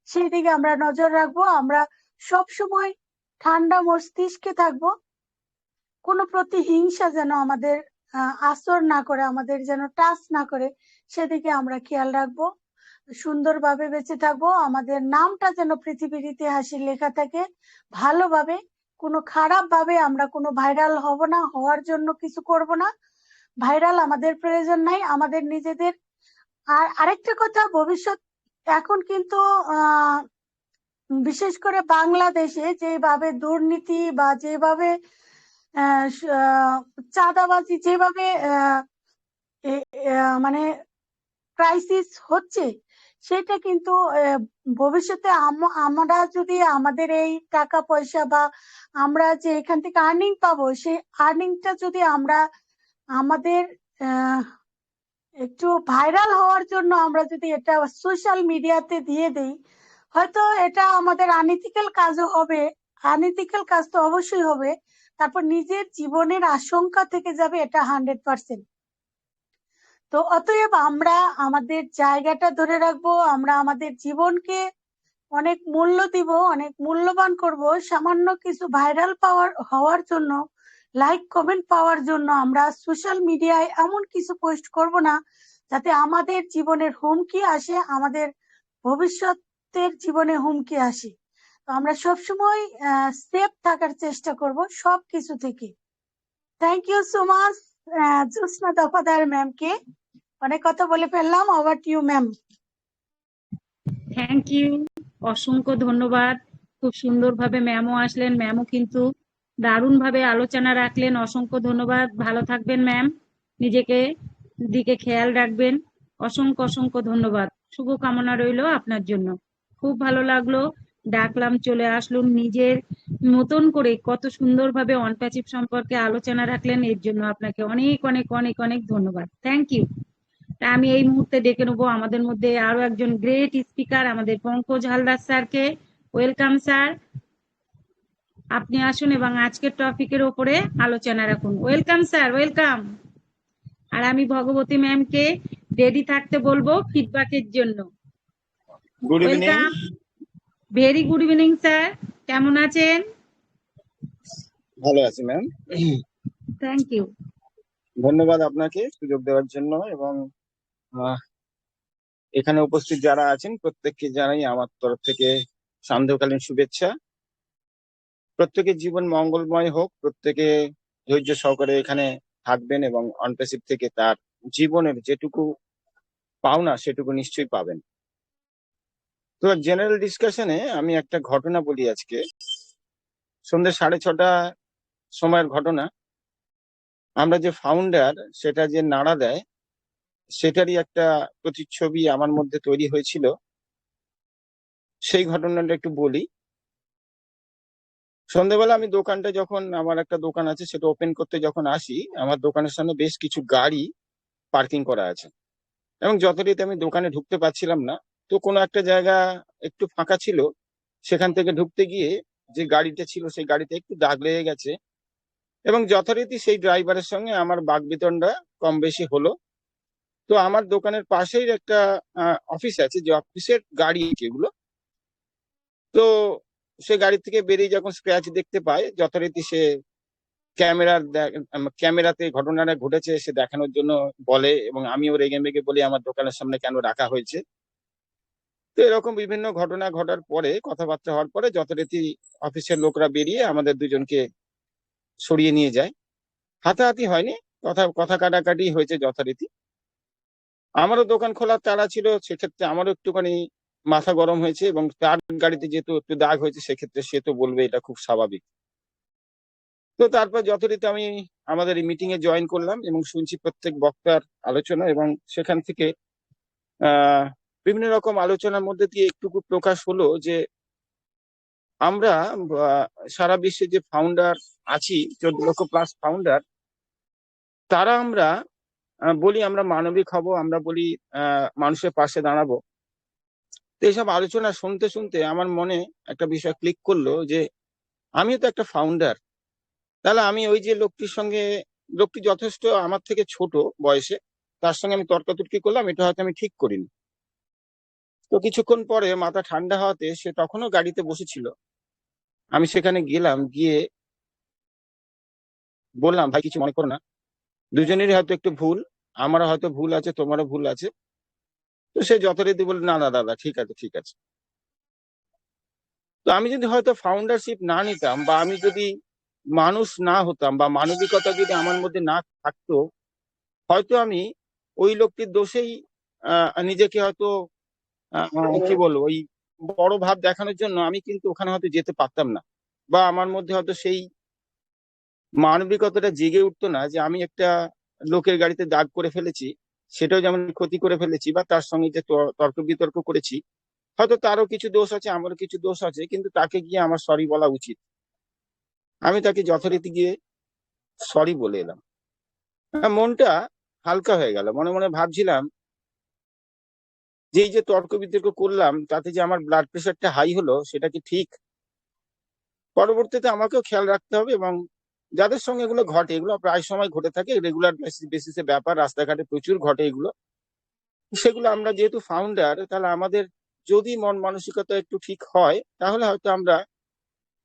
সেই দিকে আমরা নজর রাখবো। আমরা সব সময় ঠান্ডা মস্তিষ্কে থাকবো, কোনো প্রতিহিংসা যেন আমাদের আসর না করে, আমাদের যেন টাচ না করে, সেদিকে আমরা খেয়াল রাখবো। সুন্দরভাবে বেঁচে থাকবো, আমাদের নামটা যেন পৃথিবীর ইতিহাসে লেখা থাকে ভালোভাবে, কোনো খারাপ ভাবে আমরা কোনো ভাইরাল হব না, হওয়ার জন্য কিছু করব না। ভাইরাল আমাদের প্রয়োজন নাই, আমাদের নিজেদের। আর আরেকটা কথা, ভবিষ্যৎ এখন কিন্তু বিশেষ করে বাংলাদেশে যেভাবে দুর্নীতি বা যেভাবে চাঁদাবাজি যেভাবে মানে ক্রাইসিস হচ্ছে, সেটা কিন্তু ভবিষ্যতে আমরা যদি আমাদের এই টাকা পয়সা বা আমরা যে এখান থেকে আর্নিং পাবো, সেই আর্নিংটা যদি আমরা আমাদের একটু ভাইরাল হওয়ার জন্য আমরা যদি এটা সোশ্যাল মিডিয়াতে দিয়ে দেই, হয়তো এটা আমাদের আনইথিক্যাল কাজও হবে, আনইথিক্যাল কাজ তো অবশ্যই হবে, তারপর নিজের জীবনের আশঙ্কা থেকে যাবে, এটা 100%। তো অতএব আমরা আমাদের জায়গাটা ধরে রাখবো, আমরা আমাদের জীবনকে অনেক মূল্য দিব, অনেক মূল্যবান করব। সামান্য কিছু ভাইরাল হওয়ার জন্য, লাইক কমেন্ট পাওয়ার জন্য আমরা সোশ্যাল মিডিয়ায় এমন কিছু পোস্ট করব না যাতে আমাদের জীবনের হুমকি আসে, আমাদের ভবিষ্যতের জীবনে হুমকি আসে। তো আমরা সবসময় সেফ থাকার চেষ্টা করব সবকিছু থেকে। Thank you so much Jyotsna Dafadar ম্যামকে। অনেক কথা বলে ফেললাম, over to you ma'am. Thank you, অসংখ্য ধন্যবাদ। খুব সুন্দরভাবে ম্যামও আসলেন, ম্যামও কিন্তু দারুণভাবে আলোচনা রাখলেন। অসংখ্য ধন্যবাদ, ভালো থাকবেন ম্যাম, নিজেকে দিকে খেয়াল রাখবেন। অসংখ্য অসংখ্য ধন্যবাদ, শুভকামনা রইল আপনার জন্য। খুব ভালো লাগলো, ডাকলাম চলে আসলুন, নিজের মতন করে কত সুন্দরভাবে অনপ্যাসিভ সম্পর্কে আলোচনা রাখলেন, এর জন্য আপনাকে অনেক অনেক অনেক অনেক ধন্যবাদ। Thank you. তা আমি এই মুহূর্তে ডেকে নেবো আমাদের মধ্যে আরো একজন গ্রেট স্পিকার, আমাদের পঙ্কজ হালদার স্যারকে। ওয়েলকাম স্যার, আপনি আসুন এবং আজকের টপিকের ওপরে আলোচনা রাখুন। Welcome sir, welcome. আর আমি ভগবতী ম্যামকে রেডি থাকতে বলবো ফিডব্যাকের জন্য। Good evening. Welcome, very good evening sir, কেমন আছেন? ভালো আছি ম্যাম, থ্যাংক ইউ। ধন্যবাদ আপনাকে সুযোগ দেওয়ার জন্য, এবং এখানে উপস্থিত যারা আছেন প্রত্যেককে জানাই আমার তরফ থেকে সান্ধ্যকালীন শুভেচ্ছা। প্রত্যেকের জীবন মঙ্গলময় হোক, প্রত্যেকে ধৈর্য সহকারে এখানে থাকবেন এবং অনপ্যাসিভ থেকে তার জীবনের যেটুকু পাওনা সেটুকু নিশ্চয়ই পাবেন। তো জেনারেল ডিসকাশনে আমি একটা ঘটনা বলি। আজকে সন্ধ্যে 6:30 সময়ের ঘটনা। আমরা যে ফাউন্ডার, সেটা যে নাড়া দেয়, সেটারই একটা প্রতিচ্ছবি আমার মধ্যে তৈরি হয়েছিল। সেই ঘটনাটা একটু বলি। সন্ধ্যেবেলা আমি দোকানটা যখন, আমার একটা দোকান আছে, সেটা ওপেন করতে যখন আসি, আমার দোকানের সামনে বেশ কিছু গাড়ি পার্কিং করা আছে এবং যথারীতি আমি দোকানে ঢুকতে পারছিলাম না। তো কোনো একটা জায়গা একটু ফাঁকা ছিল, সেখান থেকে ঢুকতে গিয়ে যে গাড়িটা ছিল সেই গাড়িতে একটু দাগ লেগে গেছে এবং যথারীতি সেই ড্রাইভারের সঙ্গে আমার বাকবিতণ্ডা কম বেশি হলো। তো আমার দোকানের পাশেই একটা অফিস আছে, যে অফিসের গাড়ি যেগুলো, তো সে গাড়ি থেকে বেরিয়ে যখন স্ক্র্যাচ দেখতে পায়, যথারীতি সে ক্যামেরাতে ঘটনাটা ঘটেছে সে দেখানোর জন্য বলে এবং আমিও রেগে মেগে বলি আমার দোকানের সামনে কেন রাখা হয়েছে। তো এরকম বিভিন্ন ঘটনা ঘটার পরে, কথাবার্তা হওয়ার পরে যথারীতি অফিসের লোকরা বেরিয়ে আমাদের দুজনকে সরিয়ে নিয়ে যায়। হাতাহাতি হয়নি, কথা কথা কাটাকাটি হয়েছে যথারীতি। আমারও দোকান খোলার তাড়া ছিল, সেক্ষেত্রে আমারও একটুখানি মাথা গরম হয়েছে এবং তার গাড়িতে যেহেতু একটু দাগ হয়েছে, সেক্ষেত্রে সে তো বলবে, এটা খুব স্বাভাবিক। তো তারপর যথারীতি আমি আমাদের এই মিটিং এ জয়েন করলাম এবং শুনছি প্রত্যেক বক্তার আলোচনা এবং সেখান থেকে আহ বিভিন্ন রকম আলোচনার মধ্যে দিয়ে একটুকু প্রকাশ হলো যে আমরা আহ, সারা বিশ্বে যে ফাউন্ডার আছি, 14 লক্ষ+ ফাউন্ডার, তারা আমরা বলি আমরা মানবিক হব, আমরা বলি মানুষের পাশে দাঁড়াবো। তো এইসব আলোচনা শুনতে শুনতে আমার মনে একটা বিষয় ক্লিক করলো যে আমিও তো একটা ফাউন্ডার। তাহলে আমি ওই যে লোকটির সঙ্গে, লোকটি যথেষ্ট আমার থেকে ছোট বয়সে, তার সঙ্গে আমি তর্কাতর্কি করলাম, এটা হয়তো আমি ঠিক করিনি। তো কিছুক্ষণ পরে মাথা ঠান্ডা হওয়াতে সে তখনও গাড়িতে বসেছিল, আমি সেখানে গেলাম, গিয়ে বললাম, ভাই কিছু মনে করো না, দুজনেরই হয়তো একটু ভুল, আমারও হয়তো ভুল আছে, তোমারও ভুল আছে। তো সে যথারীতি বলল, না না দাদা, ঠিক আছে ঠিক আছে। তো আমি যদি হয়তো ফাউন্ডারশিপ না নিতাম, বা আমি যদি মানুষ না হতাম, বা মানবিকতা যদি আমার মধ্যে না থাকতো, হয়তো আমি ওই লোকটির দোষেই নিজেকে হয়তো কি বলবো, ওই বড় ভাব দেখানোর জন্য আমি কিন্তু ওখানে হয়তো যেতে পারতাম না, বা আমার মধ্যে হয়তো সেই মানবিকতাটা জেগে উঠতো না যে আমি একটা লোকের গাড়িতে দাগ করে ফেলেছি, সেটাও যেমন ক্ষতি করে ফেলেছি, বা তার সঙ্গে যে তর্ক বিতর্ক করেছি, হয়তো তারও কিছু দোষ আছে, আমারও কিছু দোষ আছে, কিন্তু তাকে গিয়ে আমার সরি বলা উচিত। আমি তাকে যথারীতি গিয়ে সরি বলে এলাম। মনটা হালকা হয়ে গেল। মনে মনে ভাবছিলাম যে এই যে তর্ক বিতর্ক করলাম, তাতে যে আমার ব্লাড প্রেশারটা হাই হলো, সেটা কি ঠিক? পরবর্তীতে আমাকেও খেয়াল রাখতে হবে এবং যাদের সঙ্গে এগুলো ঘটে, এগুলো প্রায় সময় ঘটে থাকে, রেগুলার বেসিসে ব্যাপার, রাস্তাঘাটে প্রচুর ঘটে এগুলো। সেগুলো আমরা যেহেতু ফাউন্ডার, তাহলে আমাদের যদি মন মানসিকতা একটু ঠিক হয়, তাহলে হয়তো আমরা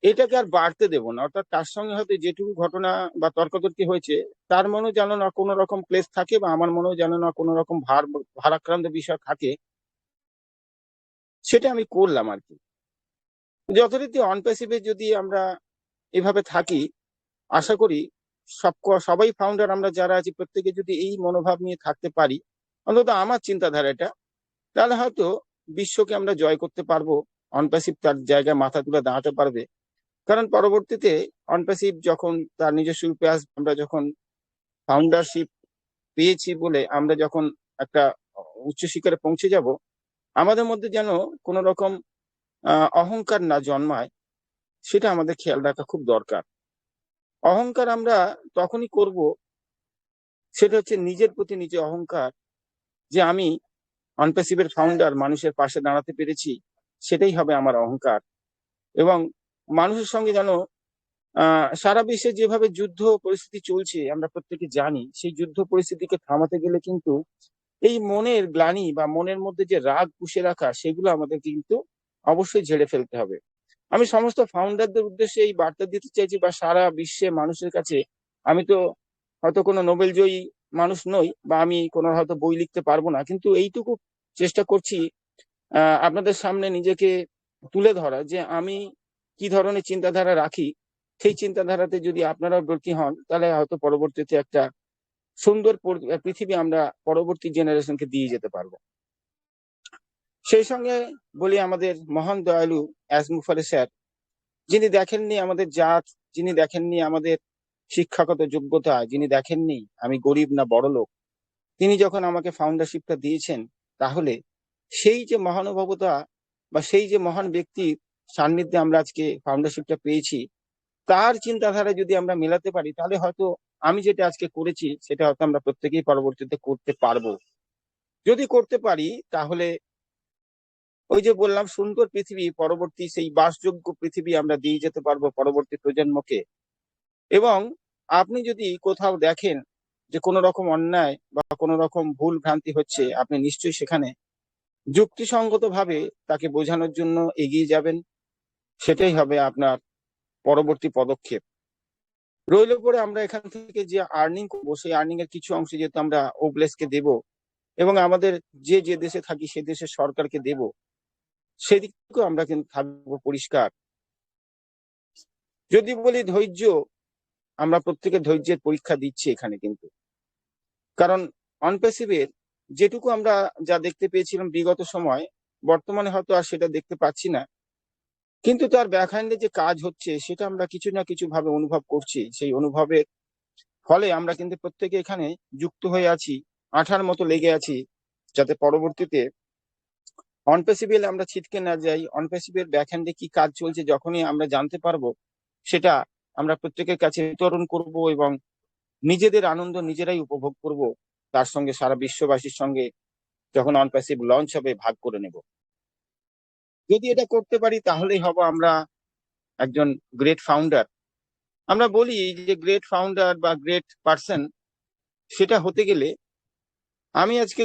এটাকে আর বাড়তে দেব না। অর্থাৎ তার সঙ্গে হয়তো যেটুকু ঘটনা বা তর্কাতর্কি হয়েছে, তার মনেও যেন না কোনো রকম প্লেস থাকে, বা আমার মনেও যেন না কোনো রকম ভারাক্রান্ত বিষয় থাকে, সেটা আমি করলাম আর কি। যথারীতি অনপ্যাসিভে যদি আমরা এভাবে থাকি, আশা করি সবাই ফাউন্ডার আমরা যারা আছি, প্রত্যেকে যদি এই মনোভাব নিয়ে থাকতে পারি, অন্তত আমার চিন্তাধারা এটা, তাহলে হয়তো বিশ্বকে আমরা জয় করতে পারবো। অনপ্যাসিভ তার জায়গায় মাথা তুলে দাঁড়াতে পারবে। কারণ পরবর্তীতে অনপ্যাসিভ যখন তার নিজস্ব রূপে আসবে, আমরা যখন ফাউন্ডারশিপ পেয়েছি বলে আমরা যখন একটা উচ্চ শিখরে পৌঁছে যাব, আমাদের মধ্যে যেন কোনো রকম অহংকার না জন্মায়, সেটা আমাদের খেয়াল রাখা খুব দরকার। অহংকার আমরা তখনই করব, সেটা হচ্ছে নিজের প্রতি নিজে অহংকার, যে আমি অনপ্যাসিভের ফাউন্ডার, মানুষের পাশে দাঁড়াতে পেরেছি, সেটাই হবে আমার অহংকার। এবং মানুষের সঙ্গে যেন সারা বিশ্বে যেভাবে যুদ্ধ পরিস্থিতি চলছে আমরা প্রত্যেকে জানি, সেই যুদ্ধ পরিস্থিতিকে থামাতে গেলে কিন্তু এই মনের গ্লানি বা মনের মধ্যে যে রাগ পুষে রাখা, সেগুলো আমাদের কিন্তু অবশ্যই ঝেড়ে ফেলতে হবে। আমি সমস্ত ফাউন্ডারদের উদ্দেশ্যে এই বার্তা দিতে চাইছি, বা সারা বিশ্বে মানুষের কাছে। আমি তো হয়তো কোনো নোবেল জয়ী মানুষ নই, বা আমি কোনো হয়তো বই লিখতে পারবো না, কিন্তু এইটুকু চেষ্টা করছি আপনাদের সামনে নিজেকে তুলে ধরা, যে আমি কি ধরনের চিন্তাধারা রাখি। সেই চিন্তাধারাতে যদি আপনারা ব্রতী হন, তাহলে হয়তো পরবর্তীতে একটা সুন্দর পৃথিবী আমরা পরবর্তী জেনারেশনকে দিয়ে যেতে পারবো। সেই সঙ্গে বলি, আমাদের মহান দয়ালু অ্যাজ মুফারে স্যার, যিনি দেখেননি আমাদের জাত, যিনি দেখেননি আমাদের শিক্ষাগত যোগ্যতা যিনি দেখেননি আমি গরিব না বড়লোক, তিনি যখন আমাকে ফাউন্ডারশিপটা দিয়েছেন, তাহলে সেই যে মহানুভবতা বা সেই যে মহান ব্যক্তির সান্নিধ্যে আমরা আজকে ফাউন্ডারশিপটা পেয়েছি, তার চিন্তাধারা যদি আমরা মেলাতে পারি, তাহলে হয়তো আমি যেটা আজকে করেছি সেটা হয়তো আমরা প্রত্যেকেই পরবর্তীতে করতে পারবো। যদি করতে পারি তাহলে ওই যে বললাম, সুন্দর পৃথিবী, পরবর্তী সেই বাসযোগ্য পৃথিবী আমরা দিয়ে যেতে পারবো পরবর্তী প্রজন্মকে। এবং আপনি যদি কোথাও দেখেন যে কোনো রকম অন্যায় বা কোনো রকম ভুল ভ্রান্তি হচ্ছে, আপনি নিশ্চয়ই সেখানে যুক্তিসঙ্গত ভাবে তাকে বোঝানোর জন্য এগিয়ে যাবেন। সেটাই হবে আপনার পরবর্তী পদক্ষেপ। রইল পরে আমরা এখান থেকে যে আর্নিং করবো, সেই আর্নিং এর কিছু অংশ যেহেতু আমরা ওবলেসকে দেব এবং আমাদের যে যে দেশে থাকি সে দেশের সরকারকে দেব, সেদিকেও আমরা কিন্তু থাকবো পরিষ্কার। যদি বলি ধৈর্য, আমরা প্রত্যেকে ধৈর্যের পরীক্ষা দিচ্ছি এখানে কিন্তু, কারণ অনপ্যাসিভের যেটুকু আমরা যা দেখতে পেয়েছিলাম বিগত সময়, বর্তমানে হয়তো আর সেটা দেখতে পাচ্ছি না, কিন্তু তার ব্যাকহ্যান্ডে যে কাজ হচ্ছে সেটা আমরা কিছু না কিছু ভাবে অনুভব করছি। সেই অনুভবের ফলে আমরা কিন্তু প্রত্যেকে এখানে যুক্ত হয়ে আছি, আঠার মতো লেগে আছি, যাতে পরবর্তীতে অনপ্যাসিভেল আমরা ছিটকে না যাই। অনপ্যাসিভের ব্যাকহ্যান্ডে কি কাজ চলছে যখনই আমরা জানতে পারবো, সেটা আমরা প্রত্যেকের কাছে বিতরণ করব এবং নিজেদের আনন্দ নিজেরাই উপভোগ করব, তার সঙ্গে সারা বিশ্ববাসীর সঙ্গে যখন অনপ্যাসিভ লঞ্চ হবে ভাগ করে নেব। যদি এটা করতে পারি তাহলেই হব আমরা একজন গ্রেট ফাউন্ডার। আমরা বলি যে গ্রেট ফাউন্ডার বা গ্রেট পার্সন, সেটা হতে গেলে আমি আজকে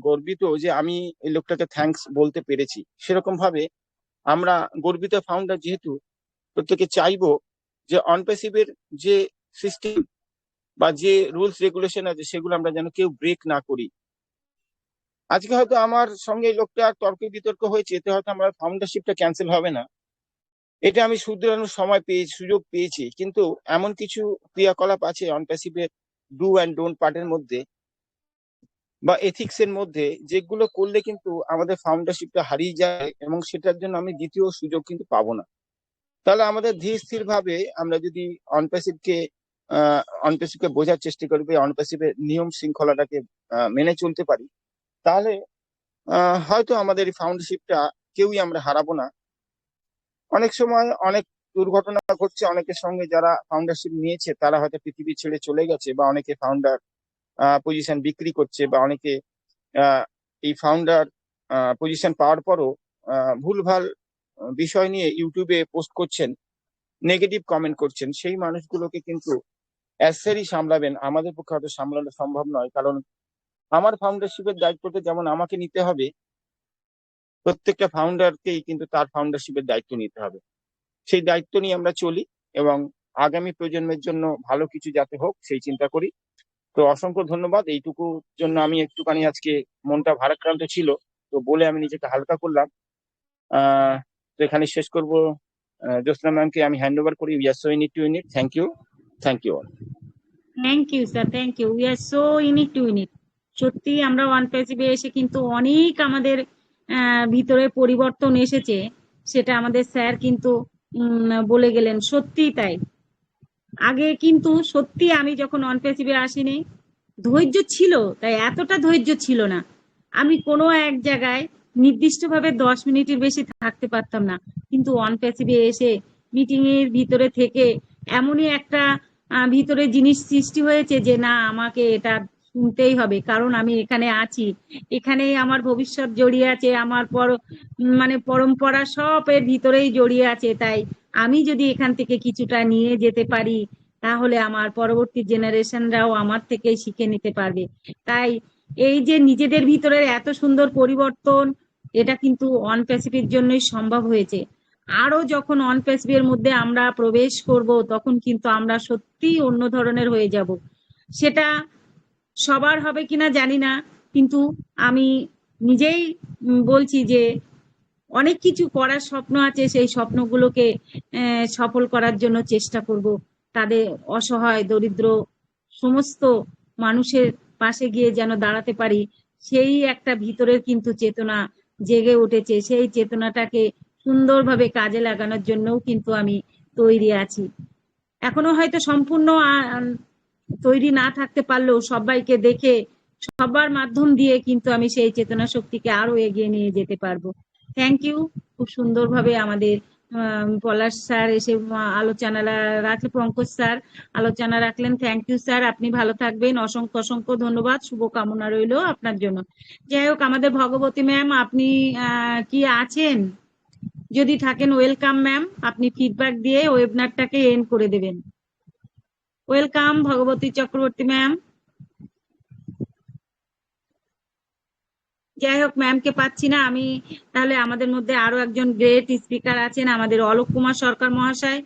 গর্বিত যে আমি এই লোকটাকে থ্যাঙ্কস বলতে পেরেছি। সেরকম ভাবে আমরা গর্বিত ফাউন্ডার যেহেতু, প্রত্যেকে চাইবো যে অনপ্যাসিভের যে সিস্টেম বা যে রুলস রেগুলেশন আছে সেগুলো আমরা যেন কেউ ব্রেক না করি। আজকে হয়তো আমার সঙ্গে এই লোকটা তর্ক বিতর্ক হয়েছে, এতে হয়তো আমার ফাউন্ডারশিপটা ক্যান্সেল হবে না, এটা আমি শুধরানোর সময় সুযোগ পেয়েছি। কিন্তু এমন কিছু ক্রিয়াকলাপ আছে অনপ্যাসিভের ডু অ্যান্ড ডোন্ট পার্টের মধ্যে বা এথিক্স এর মধ্যে, যেগুলো করলে কিন্তু আমাদের ফাউন্ডারশিপটা হারিয়ে যায় এবং সেটার জন্য আমি দ্বিতীয় সুযোগ কিন্তু পাবো না। তাহলে আমাদের ধীর স্থির ভাবে আমরা যদি অনপ্যাসিভকে বোঝার চেষ্টা করি, অনপ্যাসিভের নিয়ম শৃঙ্খলাটাকে মেনে চলতে পারি, তাহলে হয়তো আমাদের এই ফাউন্ডারশিপটা কেউই আমরা হারাবো না। অনেক সময় অনেক দুর্ঘটনা ঘটছে, অনেকের সঙ্গে যারা ফাউন্ডারশিপ নিয়েছে তারা হয়তো পৃথিবী ছেড়ে চলে গেছে, বা অনেকে ফাউন্ডার পজিশন বিক্রি করছে, বা অনেকে এই ফাউন্ডার পজিশন পাওয়ার পরও ভুলভাল বিষয় নিয়ে ইউটিউবে পোস্ট করছেন, নেগেটিভ কমেন্ট করছেন। সেই মানুষগুলোকে কিন্তু অ্যাসেরই সামলাবেন, আমাদের পক্ষে হয়তো সামলানো সম্ভব নয়। কারণ আমার ফাউন্ডারশিপের দায়িত্বটা যেমন আমাকে নিতে হবে, প্রত্যেকটা ফাউন্ডারকেই কিন্তু তার ফাউন্ডারশিপের দায়িত্ব নিতে হবে। সেই দায়িত্ব নিয়ে আমরা চলি এবং আগামী প্রজন্মের জন্য ভালো কিছু যাতে হোক সেই চিন্তা করি। তো অসংখ্য ধন্যবাদ। এইটুকু জন্য আমি একটুখানি আজকে মনটা ভারাক্রান্ত ছিল, তো বলে আমি নিজেকে হালকা করলাম। তো এখানে শেষ করবো। জ্যোৎস্না ম্যামকে আমি হ্যান্ড ওভার করি। We are so in it to in it. Thank you all. Thank you sir, thank you. We are so unique to unique. সত্যি আমরা ওয়ান প্যাসিভে এসে কিন্তু অনেক আমাদের ভিতরে পরিবর্তন এসেছে, সেটা আমাদের স্যার কিন্তু বলে গেলেন। সত্যি তাই। আগে কিন্তু সত্যি আমি যখন ওয়ান প্যাসিভে আসিনি, ধৈর্য ছিল, তাই এতটা ধৈর্য ছিল না। আমি কোনো এক জায়গায় নির্দিষ্টভাবে 10 মিনিটের বেশি থাকতে পারতাম না, কিন্তু ওয়ান প্যাসিভে এসে মিটিং এর ভিতরে থেকে এমনই একটা ভিতরে জিনিস সৃষ্টি হয়েছে যে না, আমাকে এটা শুনতেই হবে, কারণ আমি এখানে আছি, এখানেই আমার ভবিষ্যৎ জড়িয়ে আছে, আমার পরম্পরা সব এর ভিতরেই জড়িয়ে আছে। তাই আমি যদি এখান থেকে কিছুটা নিয়ে যেতে পারি, তাহলে আমার পরবর্তী জেনারেশনরাও আমার থেকে শিখে নিতে পারবে। তাই এই যে নিজেদের ভিতরে এত সুন্দর পরিবর্তন, এটা কিন্তু ওয়ান প্যাসিফিক জন্যই সম্ভব হয়েছে। আরো যখন ওয়ান প্যাসিফিকের মধ্যে আমরা প্রবেশ করব, তখন কিন্তু আমরা সত্যি অন্য ধরনের হয়ে যাব। সেটা সবার হবে কিনা জানি না, কিন্তু আমি নিজেই বলছি যে অনেক কিছু করার স্বপ্ন আছে, সেই স্বপ্নগুলোকে সফল করার জন্য চেষ্টা করব। তাদের অসহায় দরিদ্র সমস্ত মানুষের পাশে গিয়ে যেন দাঁড়াতে পারি, সেই একটা ভিতরের কিন্তু চেতনা জেগে উঠেছে। সেই চেতনাটাকে সুন্দরভাবে কাজে লাগানোর জন্যও কিন্তু আমি তৈরি আছি। এখনো হয়তো সম্পূর্ণ তৈরি না থাকতে পারলেও সবাইকে দেখে সবার মাধ্যম দিয়ে কিন্তু আমি সেই চেতনা শক্তিকে আরো এগিয়ে নিয়ে যেতে পারবো। Thank you. খুব সুন্দরভাবে আমাদের পলাশ স্যার এসে আলোচনা রাখলে, পঙ্কজ স্যার আলোচনা রাখলেন। থ্যাংক ইউ স্যার, আপনি ভালো থাকবেন। অসংখ্য অসংখ্য ধন্যবাদ, শুভকামনা রইলো আপনার জন্য। যাই হোক, আমাদের ভগবতী ম্যাম, আপনি কি আছেন? যদি থাকেন ওয়েলকাম ম্যাম, আপনি ফিডব্যাক দিয়ে ওয়েবিনারটাকে এন্ড করে দেবেন। ওয়েলকাম ভগবতী চক্রবর্তী ম্যাম। যাই হোক, ম্যামকে পাচ্ছি না আমি। তাহলে আমাদের মধ্যে আরো একজন গ্রেট স্পিকার আছেন, আমাদের অলোক কুমার সরকার মহাশয়।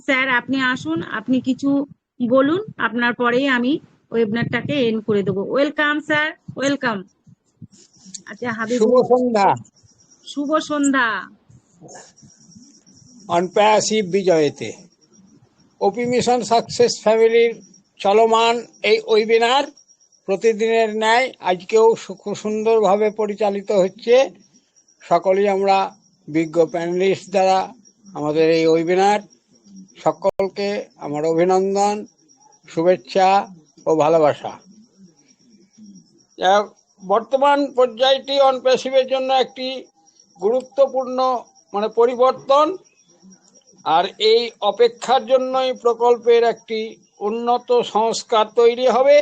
স্যার আপনি আসুন, আপনি কিছু বলুন, আপনার পরেই আমি ওয়েবিনারটাকে এন্ড করে দেবো। Welcome sir, welcome. আচ্ছা শুভ হাবিবুর, সন্ধ্যা। শুভ সন্ধ্যা। অনপ্যাসিভ বিজয়েতে ওপি মিশন সাকসেস ফ্যামিলির চলমান এই ওয়েবিনার প্রতিদিনের ন্যায় আজকেও খুব সুন্দরভাবে পরিচালিত হচ্ছে। সকলেই আমরা বিজ্ঞ প্যানেলিস্ট দ্বারা আমাদের এই ওয়েবিনার, সকলকে আমার অভিনন্দন, শুভেচ্ছা ও ভালোবাসা। বর্তমান পর্যায়টি অনপ্যাসিভের জন্য একটি গুরুত্বপূর্ণ পরিবর্তন, আর এই অপেক্ষার জন্যই প্রকল্পের একটি উন্নত সংস্কার তৈরি হবে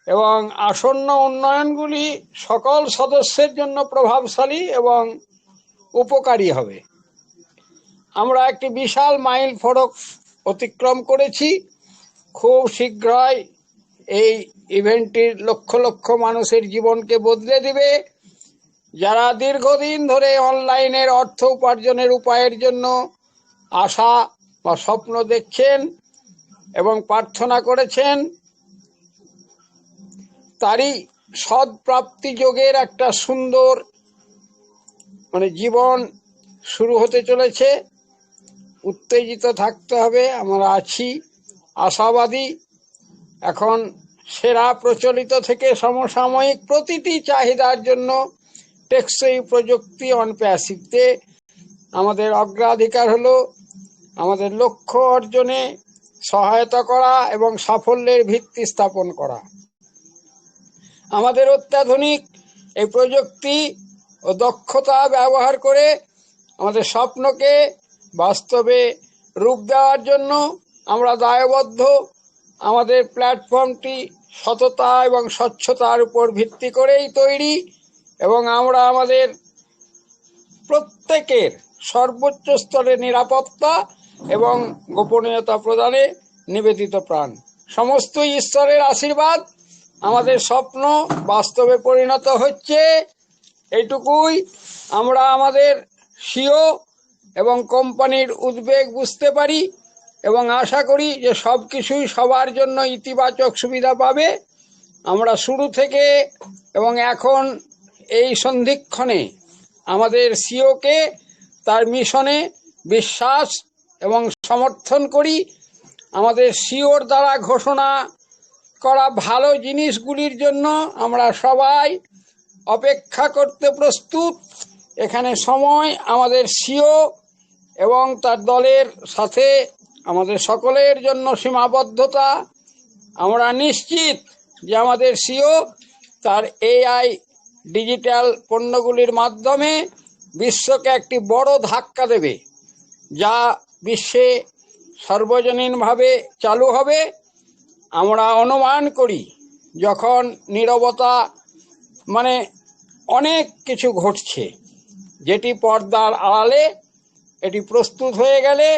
এবং আসন্ন উন্নয়নগুলি সকল সদস্যের জন্য প্রভাবশালী এবং উপকারী হবে। আমরা একটি বিশাল মাইল ফলক অতিক্রম করেছি। খুব শীঘ্রই এই ইভেন্টটির লক্ষ লক্ষ মানুষের জীবনকে বদলে দিবে। যারা দীর্ঘদিন ধরে অনলাইনের অর্থ উপার্জনের উপায়ের জন্য আশা বা স্বপ্ন দেখছেন এবং প্রার্থনা করেছেন, তারই সৎপ্রাপ্তি যোগের একটা সুন্দর জীবন শুরু হতে চলেছে। উত্তেজিত থাকতে হবে, আমরা আছি আশাবাদী। এখন সেরা প্রচলিত থেকে সমসাময়িক প্রতিটি চাহিদার জন্য টেকসই প্রযুক্তি অনপ্যাসিভতে আমাদের অগ্রাধিকার হলো আমাদের লক্ষ্য অর্জনে সহায়তা করা এবং সাফল্যের ভিত্তি স্থাপন করা। আমাদের অত্যাধুনিক এই প্রযুক্তি ও দক্ষতা ব্যবহার করে আমাদের স্বপ্নকে বাস্তবে রূপ দেওয়ার জন্য আমরা দায়বদ্ধ। আমাদের প্ল্যাটফর্মটি সততা এবং স্বচ্ছতার উপর ভিত্তি করেই তৈরি এবং আমরা আমাদের প্রত্যেকের সর্বোচ্চ স্তরের নিরাপত্তা এবং গোপনীয়তা প্রদানে নিবেদিত প্রাণ। সমস্ত ঈশ্বরের আশীর্বাদ, আমাদের স্বপ্ন বাস্তবে পরিণত হচ্ছে, এইটুকুই। আমরা আমাদের সিও এবং কোম্পানির উদ্বেগ বুঝতে পারি এবং আশা করি যে সব কিছুই সবার জন্য ইতিবাচক সুবিধা পাবে। আমরা শুরু থেকে এবং এখন এই সন্ধিক্ষণে আমাদের সিওকে তার মিশনে বিশ্বাস এবং সমর্থন করি। আমাদের সিওর দ্বারা ঘোষণা করা ভালো জিনিসগুলির জন্য আমরা সবাই অপেক্ষা করতে প্রস্তুত। এখানে সময় আমাদের সিও এবং তার দলের সাথে আমাদের সকলের জন্য সীমাবদ্ধতা। আমরা নিশ্চিত যে আমাদের সিও তার এআই ডিজিটাল পণ্যগুলির মাধ্যমে বিশ্বকে একটি বড় ধাক্কা দেবে, যা বিশ্বে সর্বজনীনভাবে চালু হবে। আমরা অনুমান করি যখন নীরবতা অনেক কিছু ঘটছে, যেটি পর্দার আড়ালে এটি প্রস্তুত হয়ে গেলে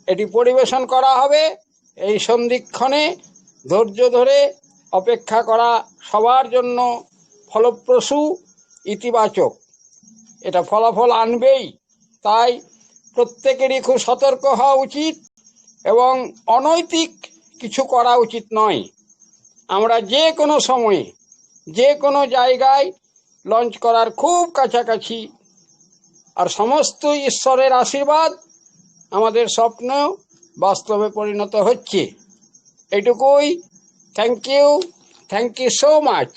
এটি পরিবেশন করা হবে। এই সন্ধিক্ষণে ধৈর্য ধরে অপেক্ষা করা সবার জন্য ফলপ্রসূ, ইতিবাচক। এটা ফলাফল আনবেই। তাই প্রত্যেকেরই খুব সতর্ক হওয়া উচিত এবং অনৈতিক কিছু করা উচিত নয়। আমরা যে কোনো সময়ে যে কোনো জায়গায় লঞ্চ করার খুব কাছাকাছি, আর সমস্ত ঈশ্বরের আশীর্বাদ আমাদের স্বপ্ন বাস্তবে পরিণত হচ্ছে। এটুকুই। Thank you so much.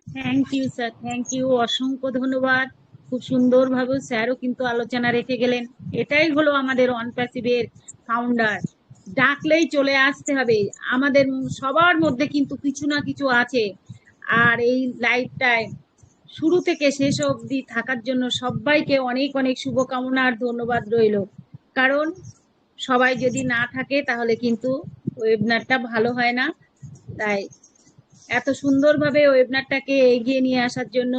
Thank you sir, thank you. অসংখ্য ধন্যবাদ। খুব সুন্দরভাবে স্যারও কিন্তু আলোচনা রেখে গেলেন। এটাই হলো আমাদের অন প্যাসিভের ফাউন্ডার, ডাকলেই চলে আসতে হবে। আমাদের সবার মধ্যে কিন্তু কিছু না কিছু আছে। আর এই লাইভটায় শুরু থেকে শেষ অবধি থাকার জন্য সবাইকে অনেক অনেক শুভকামনা আর ধন্যবাদ রইল। কারণ সবাই যদি না থাকে তাহলে কিন্তু ওয়েবিনারটা ভালো হয় না। তাই এত সুন্দরভাবে ওয়েবিনারটাকে এগিয়ে নিয়ে আসার জন্য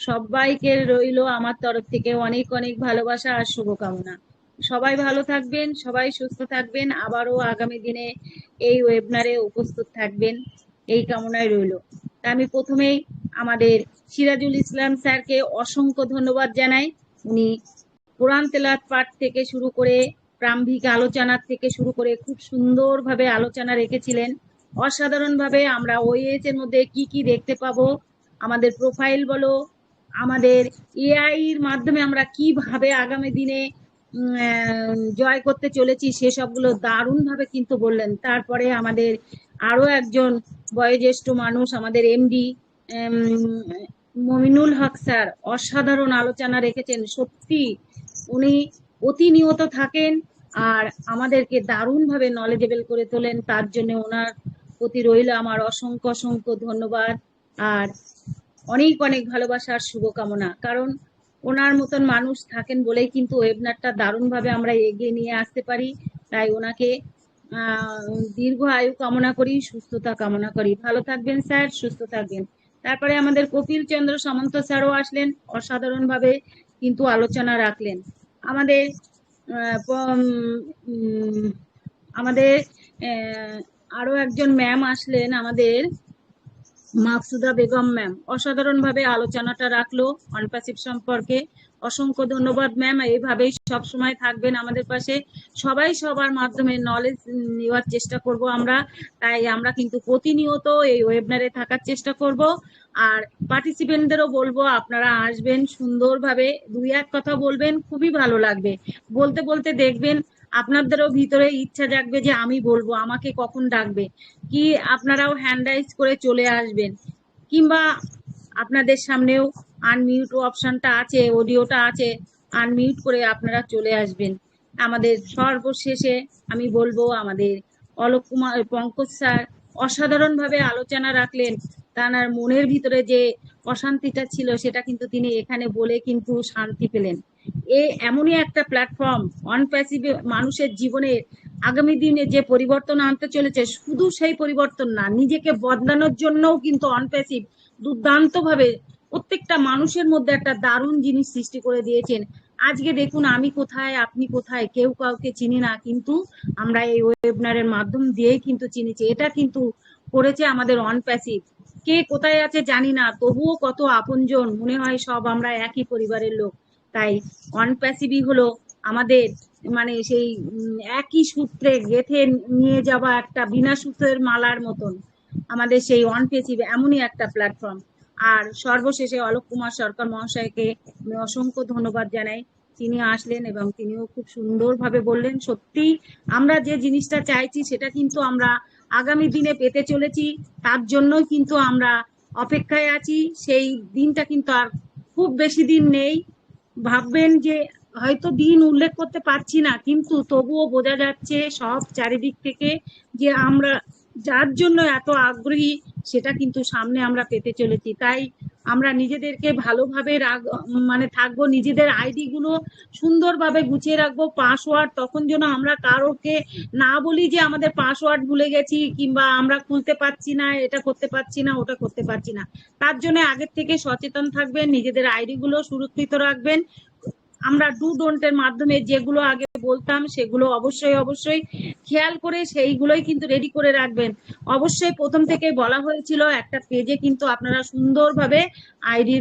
সবাইকে রইল আমার তরফ থেকে অনেক অনেক ভালোবাসা আর শুভকামনা। সবাই ভালো থাকবেন, সবাই সুস্থ থাকবেন, আবারও আগামী দিনে এই ওয়েবিনারে উপস্থিত থাকবেন, এই কামনায় রইল। তা আমি প্রথমেই আমাদের সিরাজুল ইসলাম স্যারকে অসংখ্য ধন্যবাদ জানাই। উনি কোরআন তেলাওয়াত পাঠ থেকে শুরু করে প্রারম্ভিক আলোচনা থেকে শুরু করে খুব সুন্দরভাবে আলোচনা রেখেছিলেন। অসাধারণভাবে আমরা ওএইচ এর মধ্যে কি কি দেখতে পাবো, আমাদের প্রোফাইল বলো, আমাদের এআই এর মাধ্যমে আমরা কিভাবে আগামী দিনে জয় করতে চলেছি সেসবগুলো দারুণভাবে কিন্তু বললেন। তারপরে আমাদের আরো একজন বয়োজ্যেষ্ঠ মানুষ, আমাদের এমডি মমিনুল হক স্যার অসাধারণ আলোচনা রেখেছেন। সত্যি উনি প্রতিনিয়ত থাকেন আর আমাদেরকে দারুণভাবে নলেজেবল করে তোলেন। তার জন্য ওনার প্রতি রইল আমার অসংখ্য অসংখ্য ধন্যবাদ আর অনেক অনেক ভালোবাসার শুভকামনা। কারণ ওনার মতন মানুষ থাকেন বলেই কিন্তু ওয়েবিনারটা দারুণভাবে আমরা এগিয়ে নিয়ে আসতে পারি। তাই ওনাকে দীর্ঘ আয়ু কামনা করি, সুস্থতা কামনা করি। ভালো থাকবেন স্যার, সুস্থ থাকবেন। তারপরে আমাদের কপিল চন্দ্র সামন্ত স্যারও আসলেন, অসাধারণভাবে কিন্তু আলোচনা রাখলেন। আমাদের আমাদের আরো একজন ম্যাম আসলেন, আমাদের মাকসুদা বেগম ম্যাম অসাধারণভাবে আলোচনাটা রাখলো অন প্যাসিভ সম্পর্কে। অসংখ্য ধন্যবাদ ম্যাম, এইভাবেই সব সময় থাকবেন আমাদের পাশে। সবাই সবার মাধ্যমে নলেজ নেওয়ার চেষ্টা করব আমরা। তাই আমরা কিন্তু প্রতিনিয়ত এই ওয়েবিনারে থাকার চেষ্টা করব। আর পার্টিসিপেন্টদেরও বলবো আপনারা আসবেন, সুন্দরভাবে দুই এক কথা বলবেন, খুবই ভালো লাগবে। বলতে বলতে দেখবেন আপনাদেরও ভিতরে ইচ্ছা জাগবে যে আমি বলবো, আমাকে কখন ডাকবে, কি আপনারাও হ্যান্ড রাইজ করে চলে আসবেন। কিংবা আপনাদের সামনেও আনমিউট অপশনটা আছে, অডিওটা আছে, আনমিউট করে আপনারা চলে আসবেন। আমাদের সর্বশেষে আমি বলবো আমাদের অলোক কুমার পঙ্কজ স্যার অসাধারণভাবে আলোচনা রাখলেন। তার মনের ভিতরে যে অশান্তিটা ছিল সেটা কিন্তু তিনি এখানে বলে কিন্তু শান্তি পেলেন। এমনই একটা প্ল্যাটফর্ম অন প্যাসিভে মানুষের জীবনে আগামী দিনে যে পরিবর্তন আনতে চলেছে, শুধু সেই পরিবর্তন না, নিজেকে বদলানোর জন্যও কিন্তু অন প্যাসিভ দুর্দান্ত ভাবে প্রত্যেকটা মানুষের মধ্যে একটা দারুণ জিনিস সৃষ্টি করে দিয়েছেন। আজকে দেখুন আমি কোথায়, আপনি কোথায়, কেউ কাউকে চিনি না, কিন্তু আমরা এই ওয়েবিনারের মাধ্যম দিয়েই কিন্তু চিনেছি। এটা কিন্তু করেছে আমাদের অন প্যাসিভ। কে কোথায় আছে জানি না, তবুও কত আপনজন মনে হয়, সব আমরা একই পরিবারের লোক। তাই অন প্যাসিভই হলো আমাদের মানে সেই একই সূত্রে গেঁথে নিয়ে যাওয়া একটা বিনা সূত্রের মালার মতন আমাদের সেই অন প্যাসিভ এমনই একটা প্ল্যাটফর্ম। আর সর্বশেষে অলোক কুমার সরকার মহাশয়কে আমি অসংখ্য ধন্যবাদ জানাই। তিনি আসলেন এবং তিনিও খুব সুন্দরভাবে বললেন। সত্যি আমরা যে জিনিসটা চাইছি সেটা কিন্তু আমরা আগামী দিনে পেতে চলেছি, তার জন্যই কিন্তু আমরা অপেক্ষায় আছি। সেই দিনটা কিন্তু আর খুব বেশি দিন নেই। ভাববেন যে হয়তো দিন উল্লেখ করতে পারছি না, কিন্তু তবুও বোঝা যাচ্ছে সব চারিদিক থেকে যে আমরা যার জন্য এত আগ্রহী সেটা কিন্তু সামনে আমরা পেতে চলেছি। তাই আমরা নিজেদেরকে ভালোভাবে মানে থাকবো, নিজেদের আইডি গুলো সুন্দরভাবে গুছিয়ে রাখবো। পাসওয়ার্ড তখন যেন আমরা কারোকে না বলি যে আমাদের পাসওয়ার্ড ভুলে গেছি, কিংবা আমরা খুলতে পারছি না, এটা করতে পারছি না, ওটা করতে পারছি না। তার জন্য আগের থেকে সচেতন থাকবেন, নিজেদের আইডি গুলো সুরক্ষিত রাখবেন। আমরা ডু ডোন্টের মাধ্যমে যেগুলো আগে বলতাম সেগুলো অবশ্যই অবশ্যই খেয়াল করে সেইগুলোই কিন্তু রেডি করে রাখবেন। অবশ্যই প্রথম থেকে বলা হয়েছিল একটা পেজে কিন্তু আপনারা সুন্দরভাবে আইডি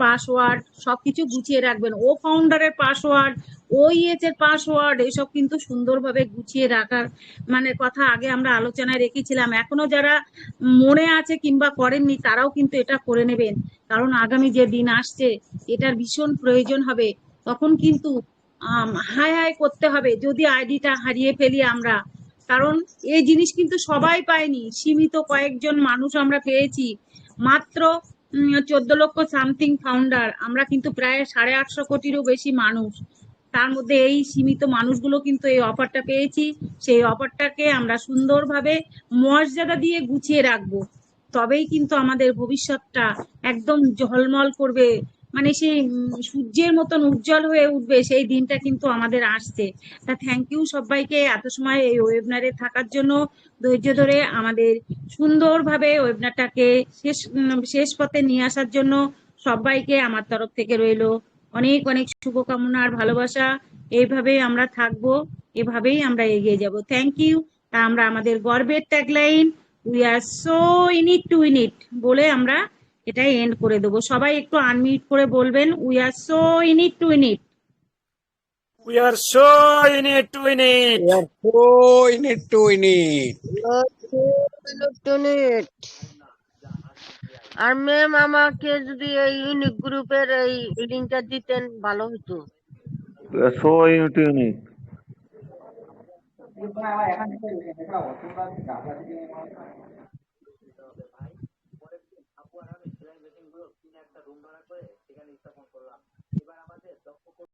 পাসওয়ার্ড সবকিছু গুছিয়ে রাখবেন। ও ফাউন্ডারের পাসওয়ার্ড, ওইএচ এর পাসওয়ার্ড, এসব কিন্তু সুন্দরভাবে গুছিয়ে রাখার মানে কথা আগে আমরা আলোচনায় রেখেছিলাম। এখনো যারা মনে আছে কিংবা করেননি তারাও কিন্তু এটা করে নেবেন, কারণ আগামী যে দিন আসছে এটার ভীষণ প্রয়োজন হবে। তখন কিন্তু হাই হাই করতে হবে যদি আইডিটা হারিয়ে ফেলি আমরা। কারণ এই জিনিস কিন্তু সবাই পায়নি, সীমিত কয়েকজন মানুষ আমরা পেয়েছি। মাত্র 14 লক্ষ সামথিং ফাউন্ডার, আমরা কিন্তু প্রায় 850 কোটিরও বেশি মানুষ। তার মধ্যে এই সীমিত মানুষগুলো কিন্তু এই অফারটা পেয়েছি। সেই অফারটাকে আমরা সুন্দরভাবে মর্যাদা দিয়ে গুছিয়ে রাখবো, তবেই কিন্তু আমাদের ভবিষ্যৎটা একদম ঝলমল করবে, মানে সেই সূর্যের মতন উজ্জ্বল হয়ে উঠবে, সেই দিনটা কিন্তু আমাদের আসছে। তা থ্যাংক ইউ সবাইকে এত সময় এই ওয়েবিনারে থাকার জন্য, ধৈর্য ধরে আমাদের সুন্দরভাবে ওয়েবিনারটাকে শেষ পথে নিয়ে আসার জন্য সবাইকে আমার তরফ থেকে রইলো অনেক অনেক শুভকামনা আর ভালোবাসা। এইভাবেই আমরা থাকবো, এভাবেই আমরা এগিয়ে যাব। Thank you. তা আমরা আমাদের গর্বের tagline we are so in it to win it বলে আমরা এটাই এন্ড করে দেবো। সবাই একটু আনমিউট করে বলবেন we are so in it to win it. We are so in it to win it. We are so in it to win it. Electronic. আর ম্যাম আমাকে যদি এই ইউনিক গ্রুপের এই লিঙ্কটা দিতেন ভালো হতো। So unique.